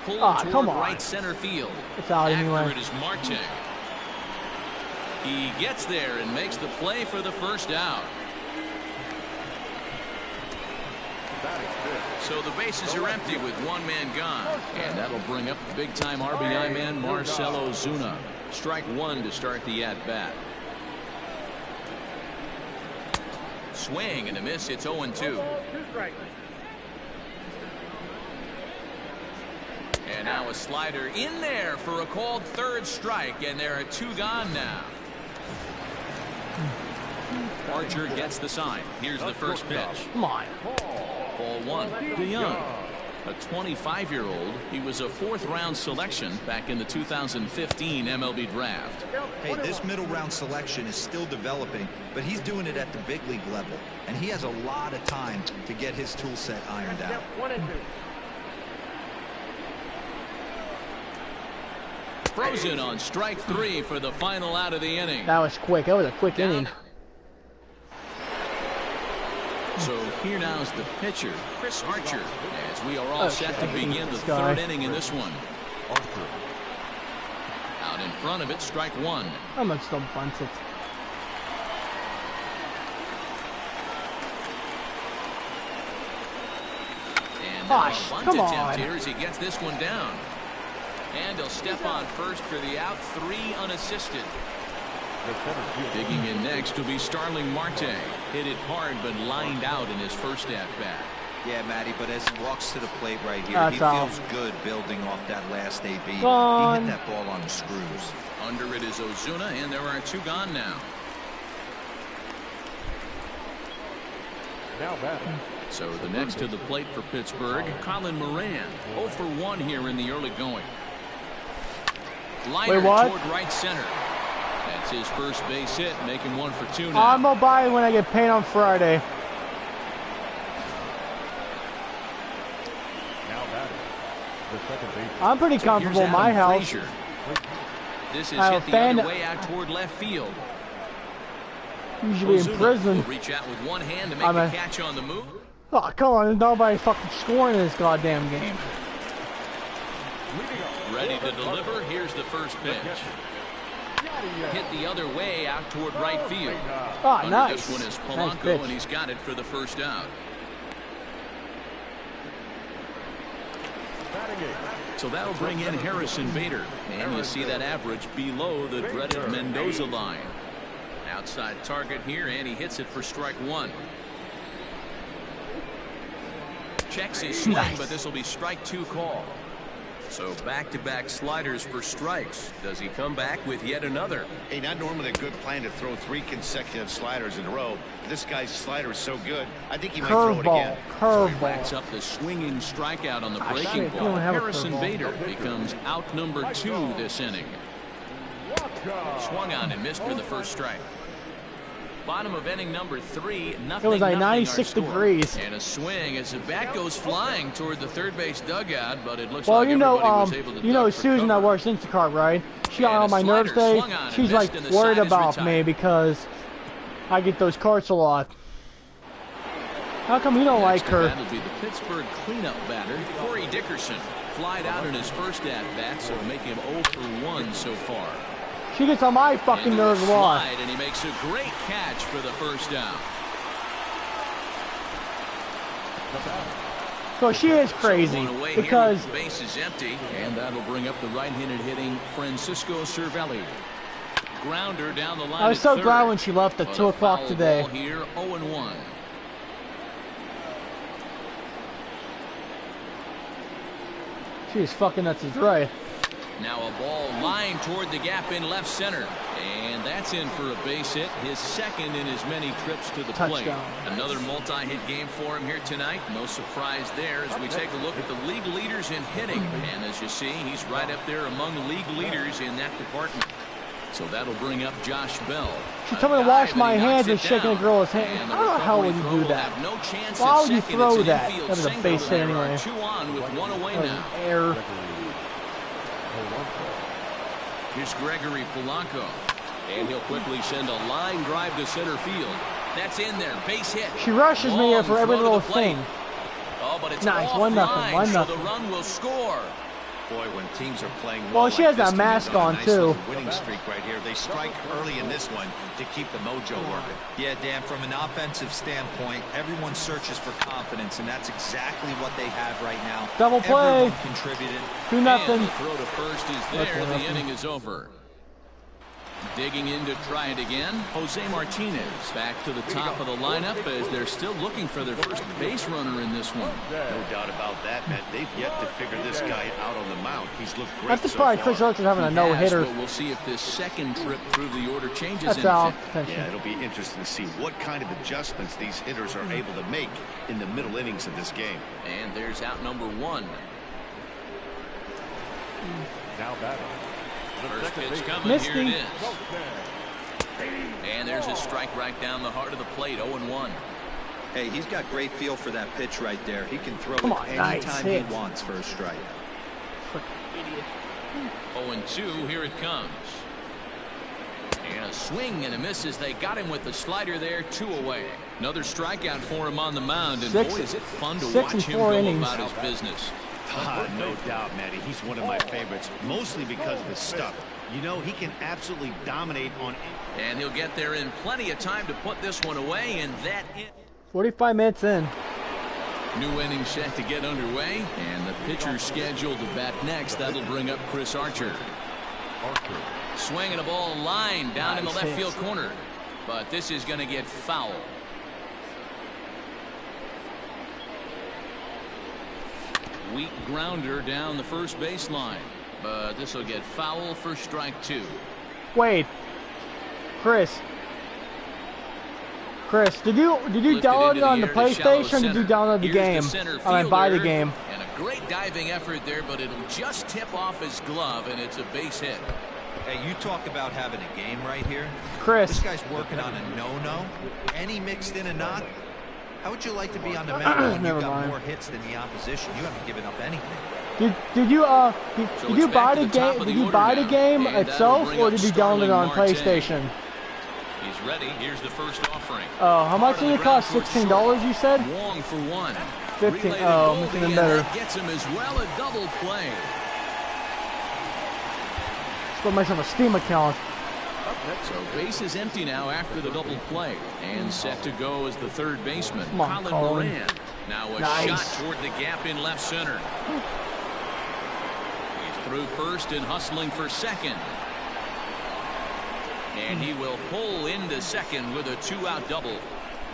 Pulled toward right center field. It's out After anyway. it is Marte. He gets there and makes the play for the first out. So the bases are empty with 1 man gone, and that'll bring up the big-time RBI man Marcell Ozuna. Strike 1 to start the at-bat. Swing and a miss. It's 0-2. And now a slider in there for a called 3rd strike, and there are 2 gone now. Archer gets the sign. Here's the first pitch. Come on. Ball 1. DeYoung, a 25-year-old. He was a 4th-round selection back in the 2015 MLB draft. Hey, this middle-round selection is still developing, but he's doing it at the big league level, and he has a lot of time to get his tool set ironed out. Frozen on strike 3 for the final out of the inning. That was quick. That was a quick inning. So here now is the pitcher, Chris Archer, as we are all set to begin the third inning in this one. Out in front of it, strike one. How much don't bunt it? And Gosh, a bunt come attempt on. here as he gets this one down. And he'll step on first for the out, 3 unassisted. Digging in next will be Starling Marte. Hit it hard but lined out in his first at-bat. Yeah, Matty, but as he walks to the plate right here, That's he out. feels good building off that last AB. He Gone. hit that ball on the screws. Under it is Ozuna, and there are 2 gone now. Now batting. So the next to the plate for Pittsburgh, Colin Moran. 0 for 1 here in the early going. Liner Wait, what? toward right center. That's his first base hit, making 1 for 2 now. I'm gonna buy it when I get paid on Friday. Now batting. The second base. I'm pretty So comfortable in here's my Adam house. Frazier. This is I have hit a the fan- other way out toward left field. You should be in Ozuna prison. will reach out with one hand to make I'm the a- catch on the move. Oh, come on. There's nobody fucking scoring in this goddamn game. Ready to deliver. Here's the first pitch. Hit the other way out toward right field. Oh, Under nice. this one is Nice Polanco, pitch. and he's got it for the first out. So that'll bring in Harrison Bader. And you see that average below the dreaded Mendoza line. Outside target here, and he hits it for strike 1. Checks his swing, Nice. but this will be strike 2 call. So back-to-back sliders for strikes. Does he come back with yet another? Hey, not normally a good plan to throw 3 consecutive sliders in a row. This guy's slider is so good, I think he might throw it again. Curveball. Backs up the swinging strikeout on the breaking shit, you ball. don't have a Harrison curveball. Bader becomes out number 2 this inning. Swung on and missed for the first strike. Bottom of inning number 3, nothing. It was like nothing our 96 score. degrees. And a swing as the bat goes flying toward the third base dugout, but it looks Well, like you know, everybody was able to you know duck for Susan that cover. works Instacart, right? She got And on a my nerves slider day. swung on and She's missed, like and the worried side is about me retired. because I get those carts a lot. How come you don't like Next her? That'll be the Pittsburgh cleanup batter, Corey Dickerson. Flied out in his first at-bat, so make him 0 for 1 so far. She gets on my fucking Into a nerves a lot. slide, and he makes a great catch for the first down. So she is crazy One away here because with the base is empty, and that'll bring up the right-handed hitting Francisco Cervelli. Grounder down the line. I was at so third. glad when she left at But 2 a o'clock foul today. ball here, 0-1. She is fucking nuts, is right. Now a ball lined toward the gap in left center. And that's in for a base hit, his second in as many trips to the plate. Touchdown. Another multi-hit game for him here tonight. No surprise there as we take a look at the league leaders in hitting. And as you see, he's right up there among league leaders in that department. So that'll bring up Josh Bell. She told me to wash my hands and shaking a girl's hand. How the hell would you do that? No chance Why at would you second. throw It's an that? infield That was a single, base hit and there are anyway. 2 on with 1 away That was now. an error. Here's Gregory Polanco. And he'll quickly send a line drive to center field. That's in there. Base hit. She rushes me Long for every throw to little the plate. thing. Oh, but it's Nice. offline, 1-0, 1-0. so the run will score. Boy, when teams are playing Well, well she like has that this, mask teams on a on, nice too. little winning streak right here. They strike early in this one to keep the mojo working. Yeah, Dan, from an offensive standpoint, everyone searches for confidence, and that's exactly what they have right now. Double play. Everyone contributed. 2-0. And the throw to first is there. Okay, The nothing. inning is over. Digging in to try it again, Jose Martinez back to the top of the lineup as they're still looking for their first base runner in this one. No doubt about that, man. They've yet to figure this guy out on the mound. He's looked great That's so surprised far. Chris Archer's having a He no has, hitter. but we'll see if this second trip through the order changes That's all. anything. Yeah, it'll be interesting to see what kind of adjustments these hitters are able to make in the middle innings of this game. And there's out number 1. Now batting. First pitch coming. Misty. Here it is. And there's a strike right down the heart of the plate. 0-1. Hey, he's got great feel for that pitch right there. He can throw Come it on, nice anytime hit. he wants for a strike. 0-2. Here it comes. And a swing and a miss as they got him with the slider there. 2 away. Another strikeout for him on the mound, and boy, is it fun to 6 watch and him 4 go innings. about his business. No doubt, Matty. He's one of my favorites, mostly because of his stuff. You know, he can absolutely dominate on. And he'll get there in plenty of time to put this one away, and that 45 minutes in. new inning set to get underway, and the pitcher scheduled to bat next. That'll bring up Chris Archer. Swinging a ball line down in the left field corner, but this is going to get foul. Weak grounder down the first baseline, but this will get foul for strike 2. Wait, Chris, did you Lifted download into it on the air to shallow PlayStation, or did you center. download the Here's game? center I mean, buy the fielder, game. And a great diving effort there, but it'll just tip off his glove, and it's a base hit. Hey, you talk about having a game right here. Chris. This guy's working on a no-no, and he mixed in a knock. How would you like to be on the mound when you've Never got mind. more hits than the opposition? You haven't given up anything. Did you So did you it's buy back to the the top game? of Did the you order buy the now, game and that'll itself, bring or up did you download it on Starling Marte. PlayStation? He's ready. Here's the first offering. Oh, how much Hard on did the it cost? ground towards $16, you said? Wong for 1. 15. Relay to Oh, Goldie, making it and better. that gets him as well a double play. Let's go myself a Steam account. So base is empty now after the double play, and set to go as the third baseman, Come on, Colin Colin. Moran. Now a Nice. shot toward the gap in left center. He's through first and hustling for second. And he will pull into second with a 2-out double.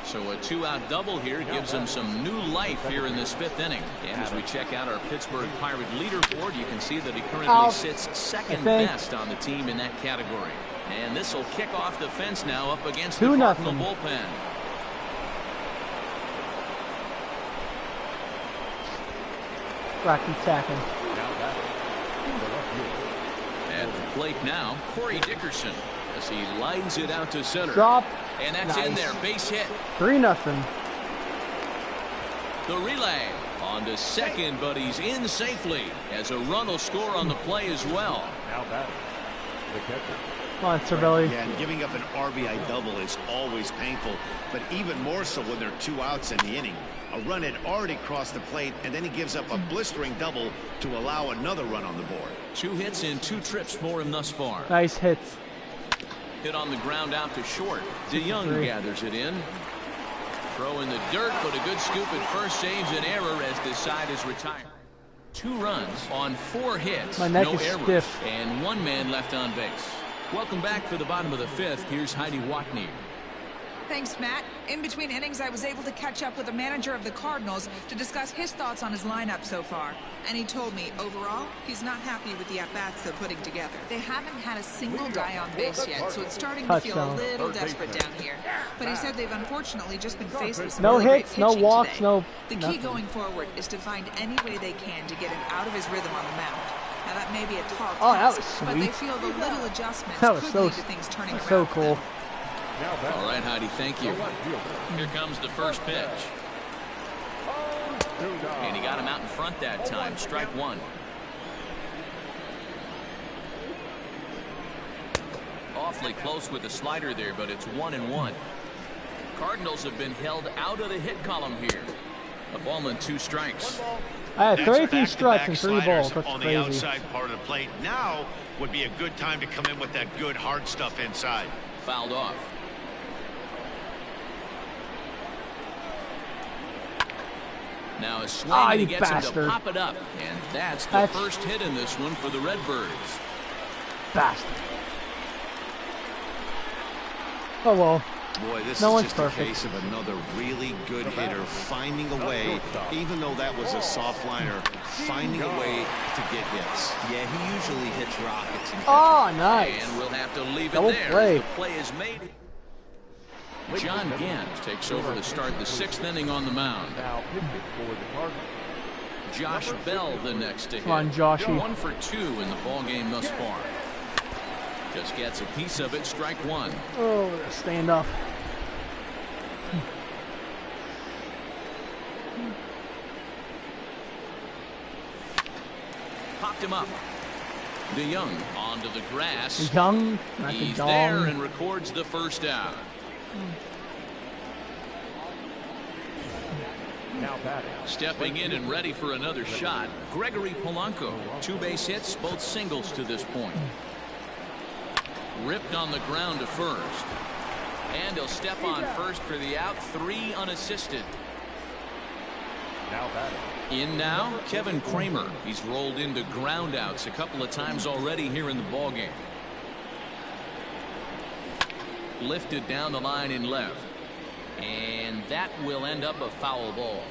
So a 2-out double here gives him some new life here in this 5th inning. And as we check out our Pittsburgh Pirate leaderboard, you can see that he currently sits second best on the team in that category. And this will kick off the fence now up against the 2-0. Cardinal bullpen. Rocky tacking. At the plate now, Corey Dickerson as he lines it out to center. Drop. And that's in Nice. there, base hit. 3-0. The relay on to second, but he's in safely as a run will score on the play as well. Now batting, the catcher. Come on, Cervelli. Yeah, and giving up an RBI double is always painful, but even more so when there are 2 outs in the inning. A run had already crossed the plate, and then he gives up a blistering double to allow another run on the board. 2 hits in 2 trips for him thus far. Nice hits. Hit on the ground out to short. DeYoung 63. gathers it in. Throw in the dirt, but a good scoop at first saves an error as this side is retired. 2 runs on 4 hits. My neck no is errors, stiff. and 1 man left on base. Welcome back for the bottom of the 5th. Here's Heidi Watney. Thanks, Matt. In between innings, I was able to catch up with the manager of the Cardinals to discuss his thoughts on his lineup so far. And he told me, overall, he's not happy with the at-bats they're putting together. They haven't had a single guy on base yet, so it's starting to feel a Touchdown. little desperate down here. But he said they've unfortunately just been faced with some No really great hits, no pitching walks, today. no The key nothing. going forward is to find any way they can to get him out of his rhythm on the mound. Now, that may be a tall Oh, that task, was but they sweet. feel the little adjustments That was could so, lead to things turning around. so for cool. them. Now batting, All right, Heidi, thank you. the left fielder. Here comes the first pitch. And he got him out in front that time. Strike 1. Awfully close with the slider there, but it's 1-1. Cardinals have been held out of the hit column here. A ball and 2 strikes. I had That's 33 back-to-back strikes and 3 sliders balls. That's on the crazy. outside part of the plate. Now would be a good time to come in with that good hard stuff inside. Fouled off. Now a swing and he you gets him to bastard. pop it up. And that's the That's- first hit in this one for the Redbirds. Bastard. Oh well. Boy, this No is one's just perfect. a case of another really good hitter finding a way, even though that was a soft liner, finding a way to get hits. Yeah, he usually hits rockets. And Oh, nice. And we'll have to leave it Double there. play. The play is made. John Gant takes over to start the 6th inning on the mound. Now pitching for the Cardinals. Josh Bell the next to hit. Come on, Joshy. 1 for 2 in the ball game thus far. Just gets a piece of it. Strike 1. Oh, stand up. Popped him up. DeYoung onto the grass. Young, not the He's there dong. and records the first out. Now batting. Stepping in and ready for another shot, Gregory Polanco. 2 base hits, both singles to this point. Ripped on the ground to first. And he'll step on first for the out, 3 unassisted. Now batting. In now, Kevin Kramer. He's rolled into groundouts a couple of times already here in the ballgame. Lifted down the line in left. And that will end up a foul ball.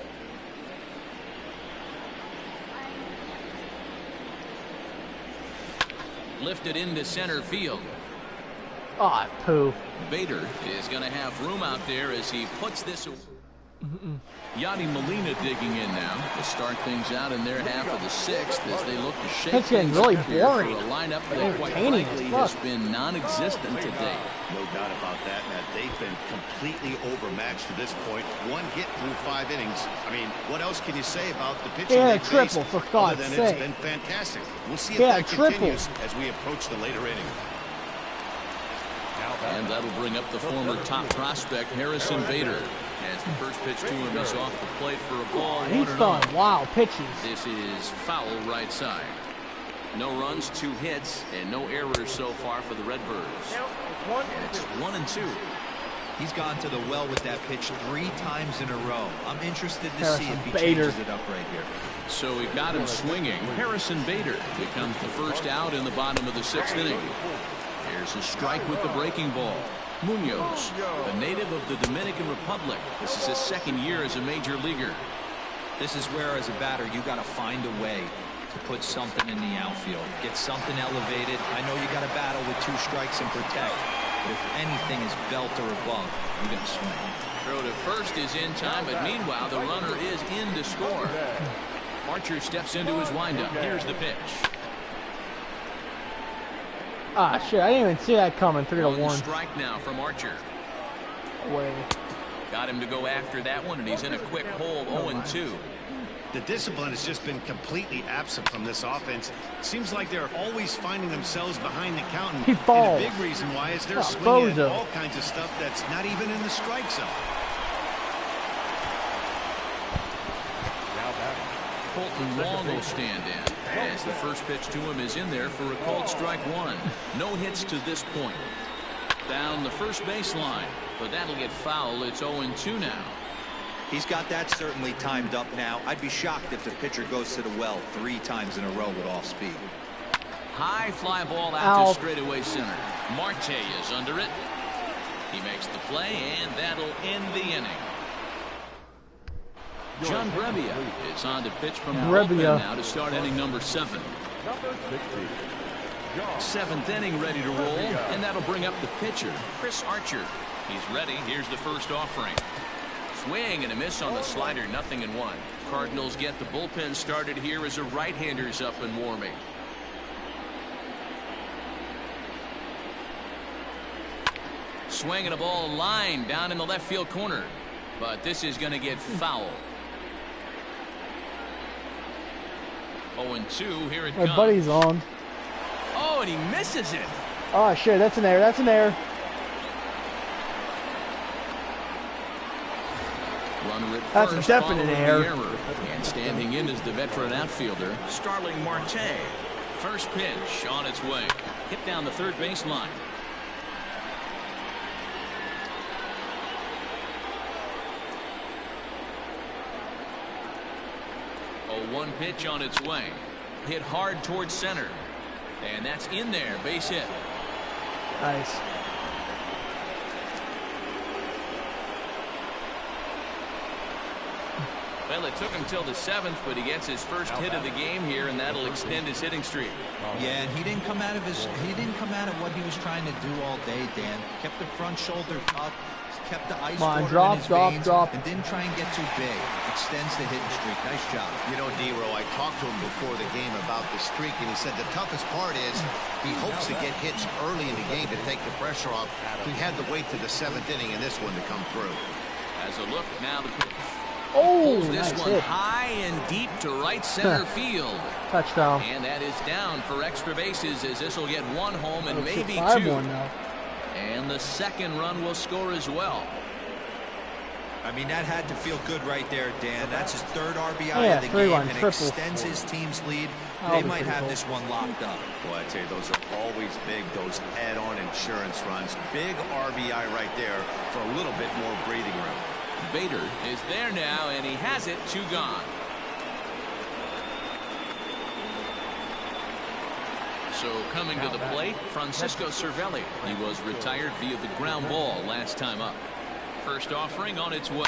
Lifted into center field. Ah, poo. Bader is going to have room out there as he puts this away. Yadi Molina digging in now to start things out in their half of the 6th as they look to shake It's getting things really up here boring. for a lineup that quite Entertaining frankly as has fuck. been non-existent today. No doubt about that, Matt. They've been completely overmatched to this point. 1 hit through 5 innings. I mean, what else can you say about the pitching? Yeah, they triple, faced, for God's other than sake. It's been fantastic. We'll see if Yeah, that triple. continues as we approach the later innings. And that'll bring up the former top prospect Harrison Bader as the first pitch to him is off the plate for a ball. He's 1-0. throwing wild pitches. This is foul right side. No runs, 2 hits, and no errors so far for the Redbirds. And it's 1-2. He's gone to the well with that pitch 3 times in a row. I'm interested to see if he Bader. changes it up right here. So he got him swinging. Harrison Bader becomes the first out in the bottom of the 6th inning. Here's a strike with the breaking ball. Munoz, the native of the Dominican Republic. This is his 2nd year as a major leaguer. This is where, as a batter, you got to find a way to put something in the outfield. Get something elevated. I know you got to battle with 2 strikes and protect. But if anything is belt or above, you got to swing. Throw to first is in time, but meanwhile the runner is in to score. Archer steps into his windup. Here's the pitch. Ah, shit, I didn't even see that coming. 3-1. 1 strike now from Archer. Away. Got him to go after that one, and he's in a quick hole, 0-2. The discipline has just been completely absent from this offense. Seems like they're always finding themselves behind the count. He And falls. a big reason why is they're Oh, swinging at bozo. all kinds of stuff that's not even in the strike zone. Now batting. Colton Long will stand in as the first pitch to him is in there for a called strike 1. No hits to this point. Down the first baseline, but that'll get foul. It's 0-2 now. He's got that certainly timed up now. I'd be shocked if the pitcher goes to the well 3 times in a row with off speed. High fly ball out Ow. to straightaway center. Marte is under it. He makes the play, and that'll end the inning. John Brebbia is on to pitch from the Brebbia. bullpen now to start inning number 7. Number 60. John 7th inning ready to roll, and that'll bring up the pitcher, Chris Archer. He's ready. Here's the first offering. Swing and a miss on the slider, 0-1. Cardinals get the bullpen started here as a right-hander's up and warming. Swinging a ball line down in the left field corner, but this is going to get foul. 0-2, here it My comes. buddy's on. Oh, and he misses it. Oh, shit, that's an error. That's an error. Runner at That's a first, definite following the error. And standing in is the veteran outfielder, Starling Marte. First pitch on its way. Hit down the third baseline. A 1 pitch on its way. Hit hard towards center. And that's in there. Base hit. Nice. Well, it took him till the 7th, but he gets his first hit of the game here, and that'll extend his hitting streak. Yeah, and he didn't come out of what he was trying to do all day, Dan. Kept the front shoulder up, kept the ice Come on, water drop, in his drop, veins, drop. and didn't try and get too big. Extends the hitting streak. Nice job. You know, D-Row, I talked to him before the game about the streak, and he said the toughest part is he hopes to get hits early in the game to take the pressure off. He had to wait to the 7th inning in this one to come through. As a look, now the pitch. Oh, Pulls this nice one hit. high and deep to right center field. Touchdown. And that is down for extra bases as this will get 1 home and Oh, shit, maybe 2. 5-1 now. And the second run will score as well. I mean, that had to feel good right there, Dan. That's his third RBI Yeah, of the game and triple. extends his team's lead. That'll They be might pretty have cool. this one locked up. Well, I tell you, those are always big, those add-on insurance runs. Big RBI right there for a little bit more breathing room. Bader is there now, and he has it, 2 gone. So coming to the plate, Francisco Cervelli. He was retired via the ground ball last time up. First offering on its way.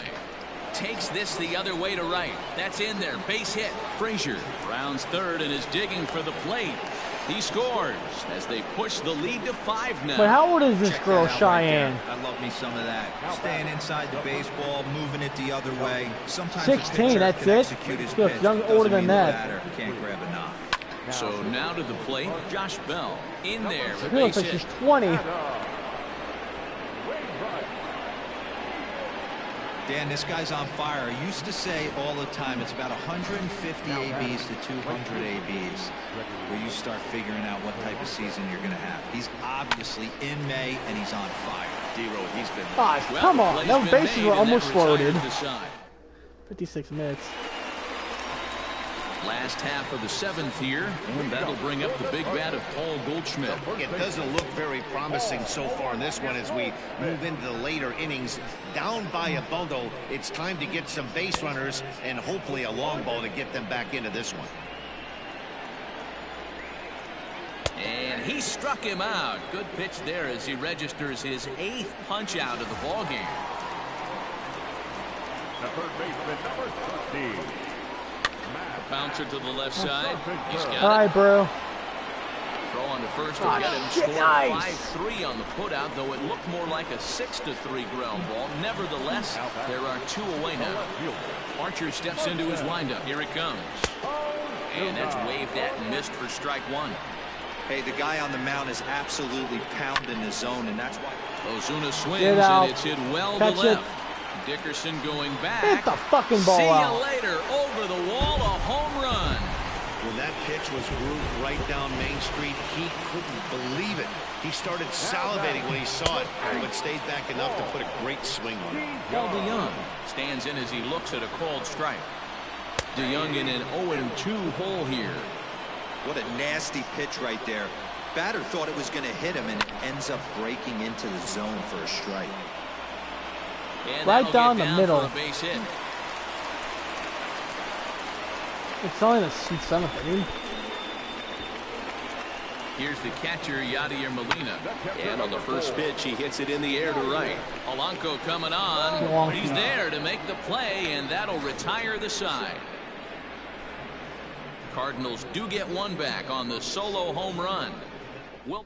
Takes this the other way to right. That's in there. Base hit. Frazier rounds third and is digging for the plate. He scores as they push the lead to 5 now. But how old is this Check girl, that out right there. Cheyenne? I love me some of that. Staying inside the baseball, moving it the other way. Sometimes 16, a pitcher that's can it? execute his She looks pitch. young- Doesn't older than mean the that. batter can't grab a knock. So now to the plate, Josh Bell in there. She looks like she's 20. Dan, this guy's on fire. I used to say all the time it's about 150 ABs to 200 ABs where you start figuring out what type of season you're going to have. He's obviously in May and he's on fire. D-Row, he's been... Ah, Well, come the on. play's Those been bases made, were and almost that retires loaded. the side. 56 minutes. Last half of the 7th here, and that'll bring up the big bat of Paul Goldschmidt. It doesn't look very promising so far in this one as we move into the later innings. Down by a bundle, it's time to get some base runners and hopefully a long ball to get them back into this one. And he struck him out. Good pitch there as he registers his 8th punch out of the ball game. The third baseman, number 13. Bouncer to the left side. He's got All it. right, bro. Throw on to first will Ah, get him shit, scored nice. 5-3 on the putout, though it looked more like a 6-3 ground ball. Nevertheless, there are 2 away now. Archer steps into his windup. Here it comes. And that's waved at and missed for strike 1. Hey, the guy on the mound is absolutely pounding the zone, and that's why. Ozuna swings, Get out. and it's hit well Catch to it. left. Dickerson going back. Hit the fucking ball See out. you later. Over the wall, a home run. When that pitch was grooved right down Main Street, he couldn't believe it. He started salivating when he saw it, but stayed back enough to put a great swing on it. Paul DeYoung stands in as he looks at a called strike. DeYoung in an 0-2 hole here. What a nasty pitch right there. Batter thought it was going to hit him, and it ends up breaking into the zone for a strike. And Right that'll down get the middle. For a base hit. It's only the sweet son of a dude. Here's the catcher, Yadier Molina. And on the first pitch, he hits it in the air to right. Polanco coming on. Polanco. He's there to make the play, and that'll retire the side. Cardinals do get one back on the solo home run. Well,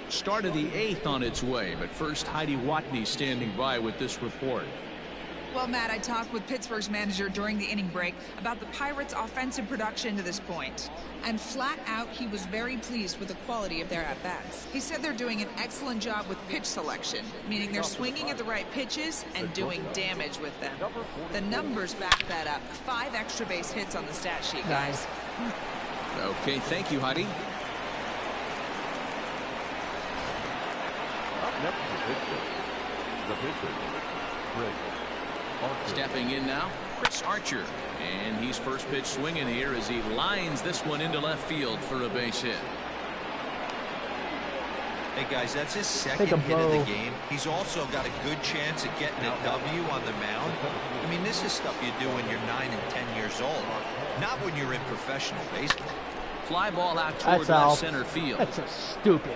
start of the 8th on its way, but first Heidi Watney standing by with this report. Well, Matt, I talked with Pittsburgh's manager during the inning break about the Pirates' offensive production to this point. And flat out, he was very pleased with the quality of their at-bats. He said they're doing an excellent job with pitch selection, meaning they're swinging at the right pitches and doing damage with them. The numbers back that up. 5 extra base hits on the stat sheet, guys. Okay, thank you, Heidi. Up next, the pitcher, Chris Archer. Stepping in now, Chris Archer. And he's first pitch swinging here as he lines this one into left field for a base hit. Hey, guys, that's his Take second a hit of the blow. game. He's also got a good chance at getting a W on the mound. I mean, this is stuff you do when you're 9 and 10 years old, not when you're in professional baseball. Fly ball out toward That's left out. center field. That's just stupid.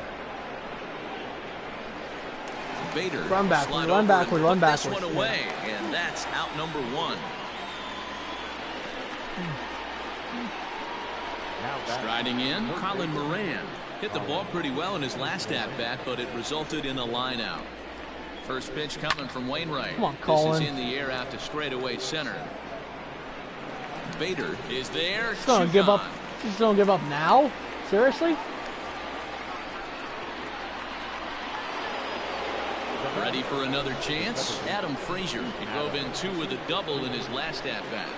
Bader Run backward, slide run over backward, and run put this backward. one away, and that's out number 1. Striding in, Colin Moran hit the ball pretty well in his last at-bat, but it resulted in a line out. First pitch coming from Wainwright. Come on, This Colin. is in the air out to straightaway center. Bader is there. Just gonna 2 give up. gone. Just gonna give up now? Seriously? Ready for another chance? Adam Frazier. He drove in 2 with a double in his last at-bat.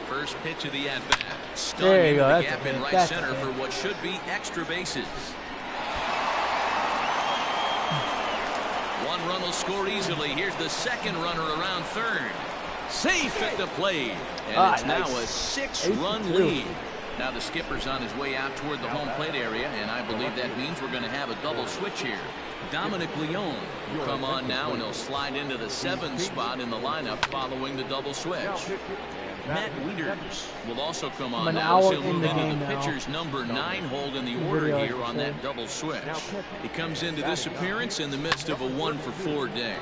First pitch of the at-bat. Stung There you into go. the That's a gap hit. in right That's a center hit. for what should be extra bases. 1-1 run will score easily. Here's the second runner around third. Safe at the plate. And it's now a 6-run lead. Now the skipper's on his way out toward the home plate area, and I believe that means we're going to have a double switch here. Dominic Leone will come on now, and he'll slide into the 7th spot in the lineup following the double switch. Matt Wieters will also come on now, as he'll move into the pitcher's number 9 hold in the order here on that double switch. He comes into this appearance in the midst of a 1-for-4 day.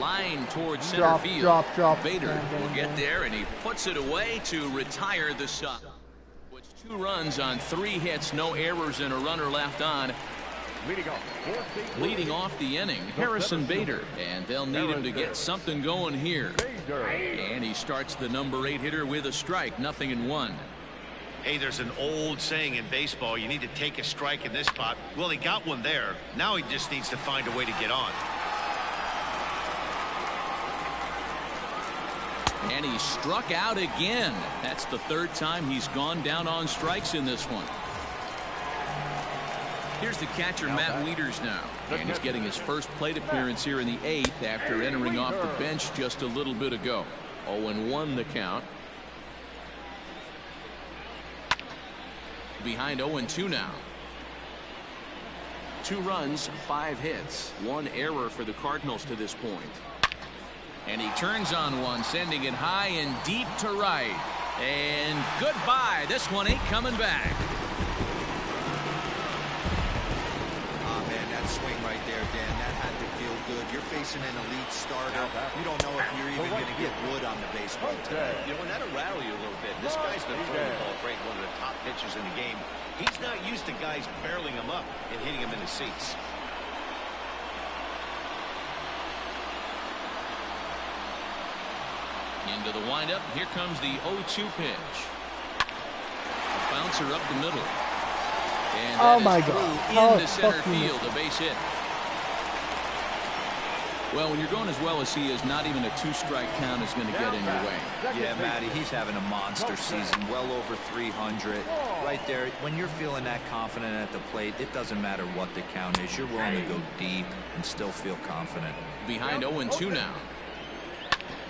Line towards center field. Bader will get there, and he puts it away to retire the side. 2 runs on 3 hits, no errors, and a runner left on. Leading off the inning, Harrison Bader, and they'll need him to get something going here. And he starts the number 8 hitter with a strike, 0-1. Hey, there's an old saying in baseball, you need to take a strike in this spot. Well, he got one there. Now he just needs to find a way to get on. And he struck out again. That's the 3rd time he's gone down on strikes in this one. Here's the catcher, Matt Wieters, now. And he's getting his first plate appearance here in the 8th after entering off the bench just a little bit ago. 0-1 the count. Behind 0-2 now. 2 runs, 5 hits, 1 error for the Cardinals to this point. And he turns on one, sending it high and deep to right. And goodbye. This one ain't coming back. Oh, man, that swing right there, Dan, that had to feel good. You're facing an elite starter. You don't know if you're even going to get wood on the baseball today. You know, and that'll rattle you a little bit. This guy's been throwing the ball great, one of the top pitchers in the game. He's not used to guys barreling him up and hitting him in the seats. Into the windup. Here comes the 0-2 pitch. A bouncer up the middle. And that is through into center field, a base hit. Well, when you're going as well as he is, not even a 2-strike count is going to get in your way. Yeah, Matty, he's having a monster season, well over 300. Right there, when you're feeling that confident at the plate, it doesn't matter what the count is. You're willing to go deep and still feel confident. Behind 0-2 now.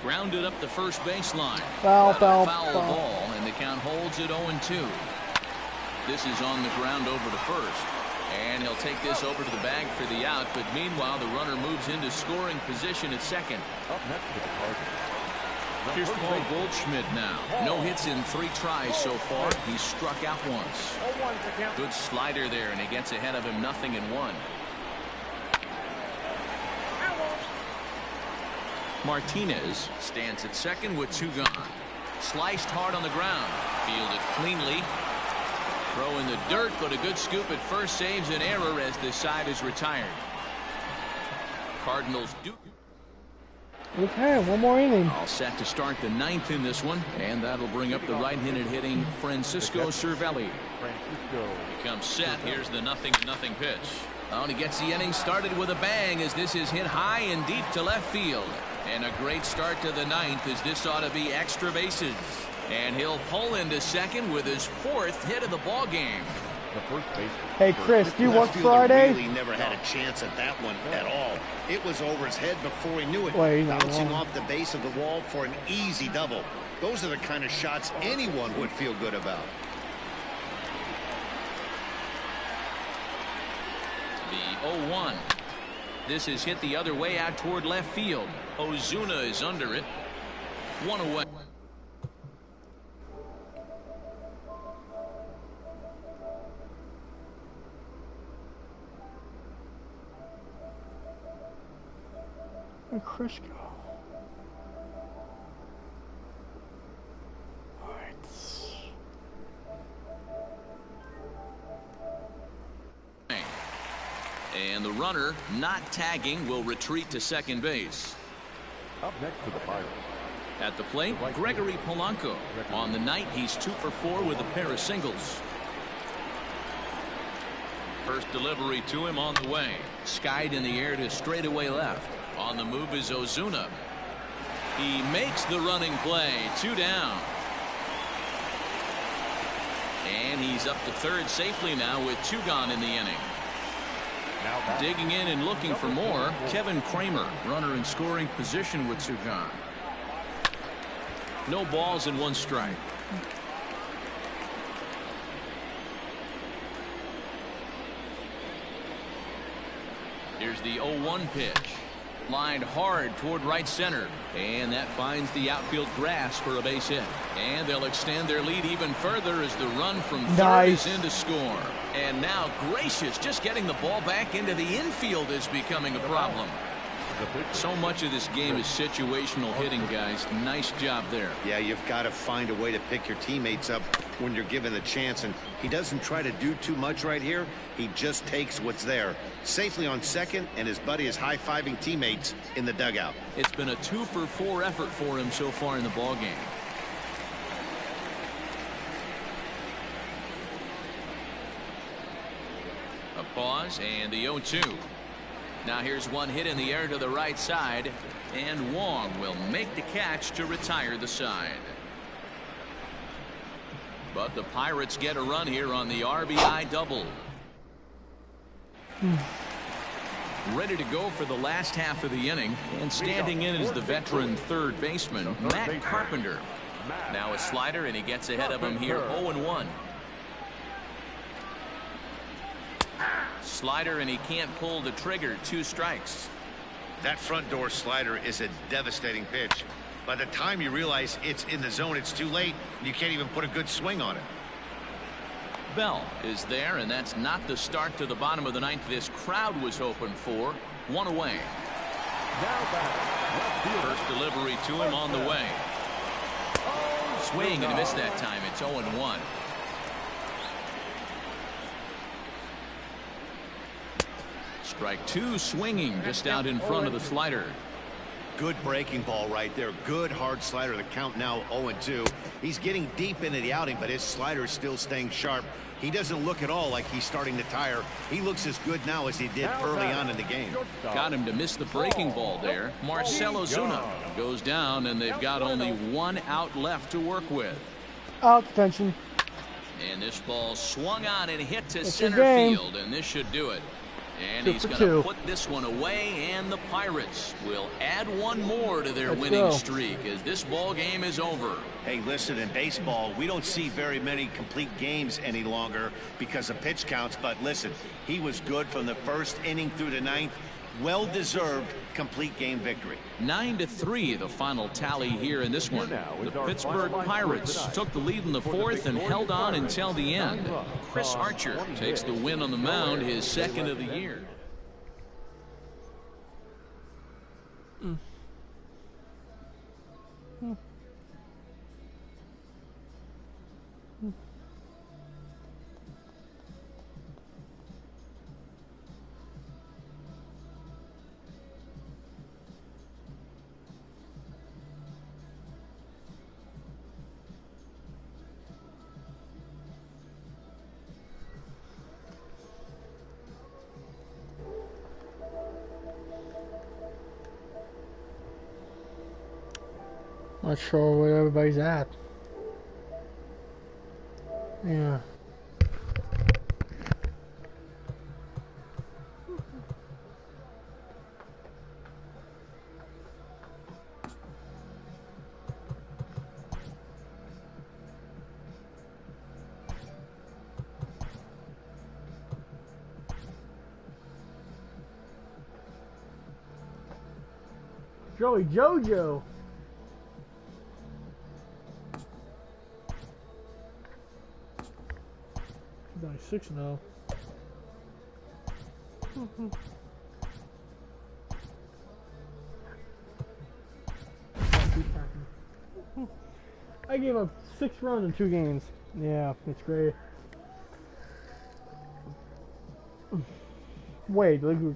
Grounded up the first baseline. Foul ball, and the count holds at 0-2. This is on the ground over to first. And he'll take this over to the bag for the out, but meanwhile the runner moves into scoring position at second. Up next to the Cardinals. Here's Paul Goldschmidt now. No hits in 3 tries so far. He's struck out once. Good slider there, and he gets ahead of him, 0-1. Martinez stands at second with 2 gone. Sliced hard on the ground. Fielded cleanly. Throw in the dirt, but a good scoop at first saves an error as the side is retired. Cardinals do. Okay, 1 more inning. All set to start the 9th in this one, and that'll bring up the right-handed hitting Francisco Cervelli. He comes set. Here's the 0-0 pitch. Oh, and he gets the inning started with a bang as this is hit high and deep to left field. And a great start to the 9th as this ought to be extra bases. And he'll pull into second with his 4th hit of the ball game. Hey, Chris, do you work Friday? Really never had a chance at that one at all. It was over his head before he knew it. Well, bouncing off the base of the wall for an easy double. Those are the kind of shots anyone would feel good about. The 0-1. This is hit the other way out toward left field. Ozuna is under it. 1 away. Where'd Chris go? And the runner, not tagging, will retreat to second base. Up next to the Pirates. At the plate, Gregory Polanco. On the night, he's 2 for 4 with a pair of singles. First delivery to him on the way. Skied in the air to straightaway left. On the move is Ozuna. He makes the running play. 2 down. And he's up to third safely now with 2 gone in the inning. Digging in and looking for more, Kevin Kramer, runner in scoring position with two gone. No balls and one strike. Here's the 0-1 pitch. Lined hard toward right center. And that finds the outfield grass for a base hit. And they'll extend their lead even further as the run from third is in to score. And now Gracious just getting the ball back into the infield is becoming a problem. So much of this game is situational hitting, guys. Nice job there. Yeah, you've got to find a way to pick your teammates up when you're given the chance, and he doesn't try to do too much right here. He just takes what's there. Safely on second, and his buddy is high-fiving teammates in the dugout. It's been a 2-for-4 effort for him so far in the ballgame. A pause and the 0-2. Now here's one hit in the air to the right side, and Wong will make the catch to retire the side. But the Pirates get a run here on the RBI double. Ready to go for the last half of the inning, and standing in is the veteran third baseman, Matt Carpenter. Now a slider, and he gets ahead of him here, 0-1. Slider, and he can't pull the trigger. 2 strikes. That front door slider is a devastating pitch. By the time you realize it's in the zone, it's too late. You can't even put a good swing on it. Bell is there, and that's not the start to the bottom of the ninth this crowd was hoping for. 1 away. First delivery to him on the way. Swing and a miss that time. It's 0-1. Strike 2 swinging just out in front of the slider. Good breaking ball right there. Good hard slider. The count now 0-2. He's getting deep into the outing, but his slider is still staying sharp. He doesn't look at all like he's starting to tire. He looks as good now as he did early on in the game. Got him to miss the breaking ball there. Marcell Ozuna goes down, and they've got only 1 out left to work with. Out attention. And this ball swung on and hit to center field, and this should do it. And he's going to put this one away, and the Pirates will add 1 more to their winning streak as this ball game is over. Hey, listen, in baseball, we don't see very many complete games any longer because of pitch counts. But listen, he was good from the first inning through the 9th. Well-deserved complete game victory. 9-3 the final tally here in this one. The Pittsburgh Pirates took the lead in the 4th and held on until the end. Chris Archer takes the win on the mound, his 2nd of the year. Not sure where everybody's at. Yeah. Joey Jojo. He's only 6 now. I gave up 6 runs in 2 games. Yeah, it's great. Wait, look.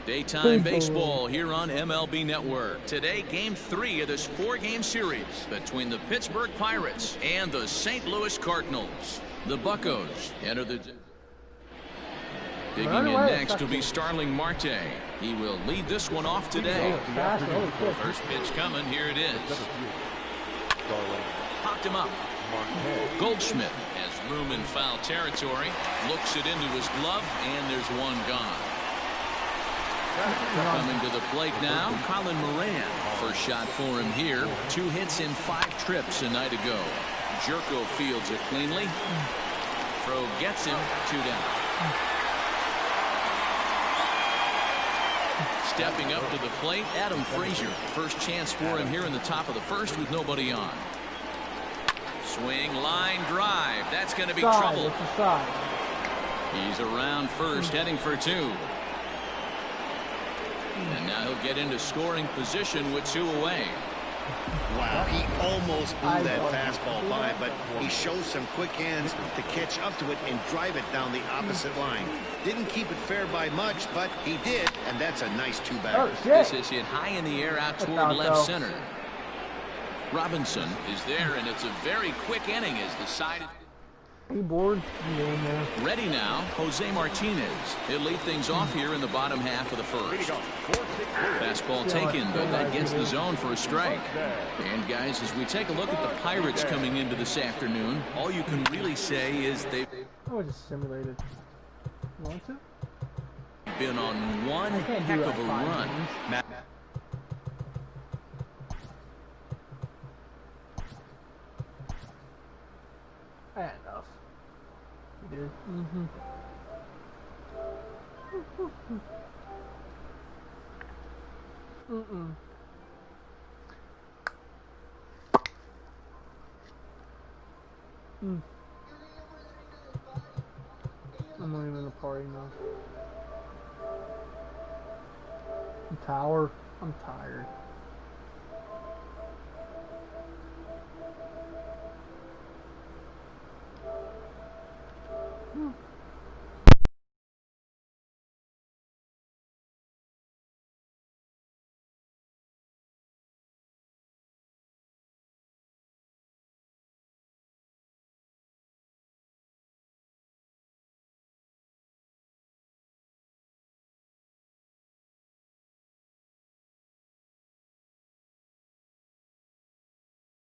Daytime baseball here on MLB Network. Today, Game 3 of this 4-game series between the Pittsburgh Pirates and the St. Louis Cardinals. The Buccos enter the... Digging Run in away, next will be Starling Marte. He will lead this one off today. Fast, holy shit. First pitch coming. Here it is. Popped him up. Goldschmidt has room in foul territory. Looks it into his glove, and there's one gone. Coming to the plate now, Colin Moran. First shot for him here. 2 hits in 5 trips a night ago. Jerko fields it cleanly. Throw gets him. 2 down. Stepping up to the plate, Adam Frazier. First chance for him here in the top of the first with nobody on. Swing, line drive. That's going to be trouble. It's a side. He's around first, heading for 2. And now he'll get into scoring position with 2 away. Wow, he almost blew that fastball by, but he shows some quick hands to catch up to it and drive it down the opposite line. Didn't keep it fair by much, but he did, and that's a nice 2-bagger. Oh, This shit. is hit high in the air out toward out, left though. center. Robinson is there, and it's a very quick inning as the side. He bored. Get in there. Ready now, Jose Martinez. He'll lead things off here in the bottom half of the first. Fastball taken, but that gets the zone for a strike. And guys, as we take a look at the Pirates coming into this afternoon, all you can really say is they've Oh, it's just simulated. You want to? been on one Can't heck do of that a 5 run. games. Matt, I had enough. You did. Mm-hmm. Mm-mm. Mm. I'm not even in the party now. Tower. I'm tired. Hmm.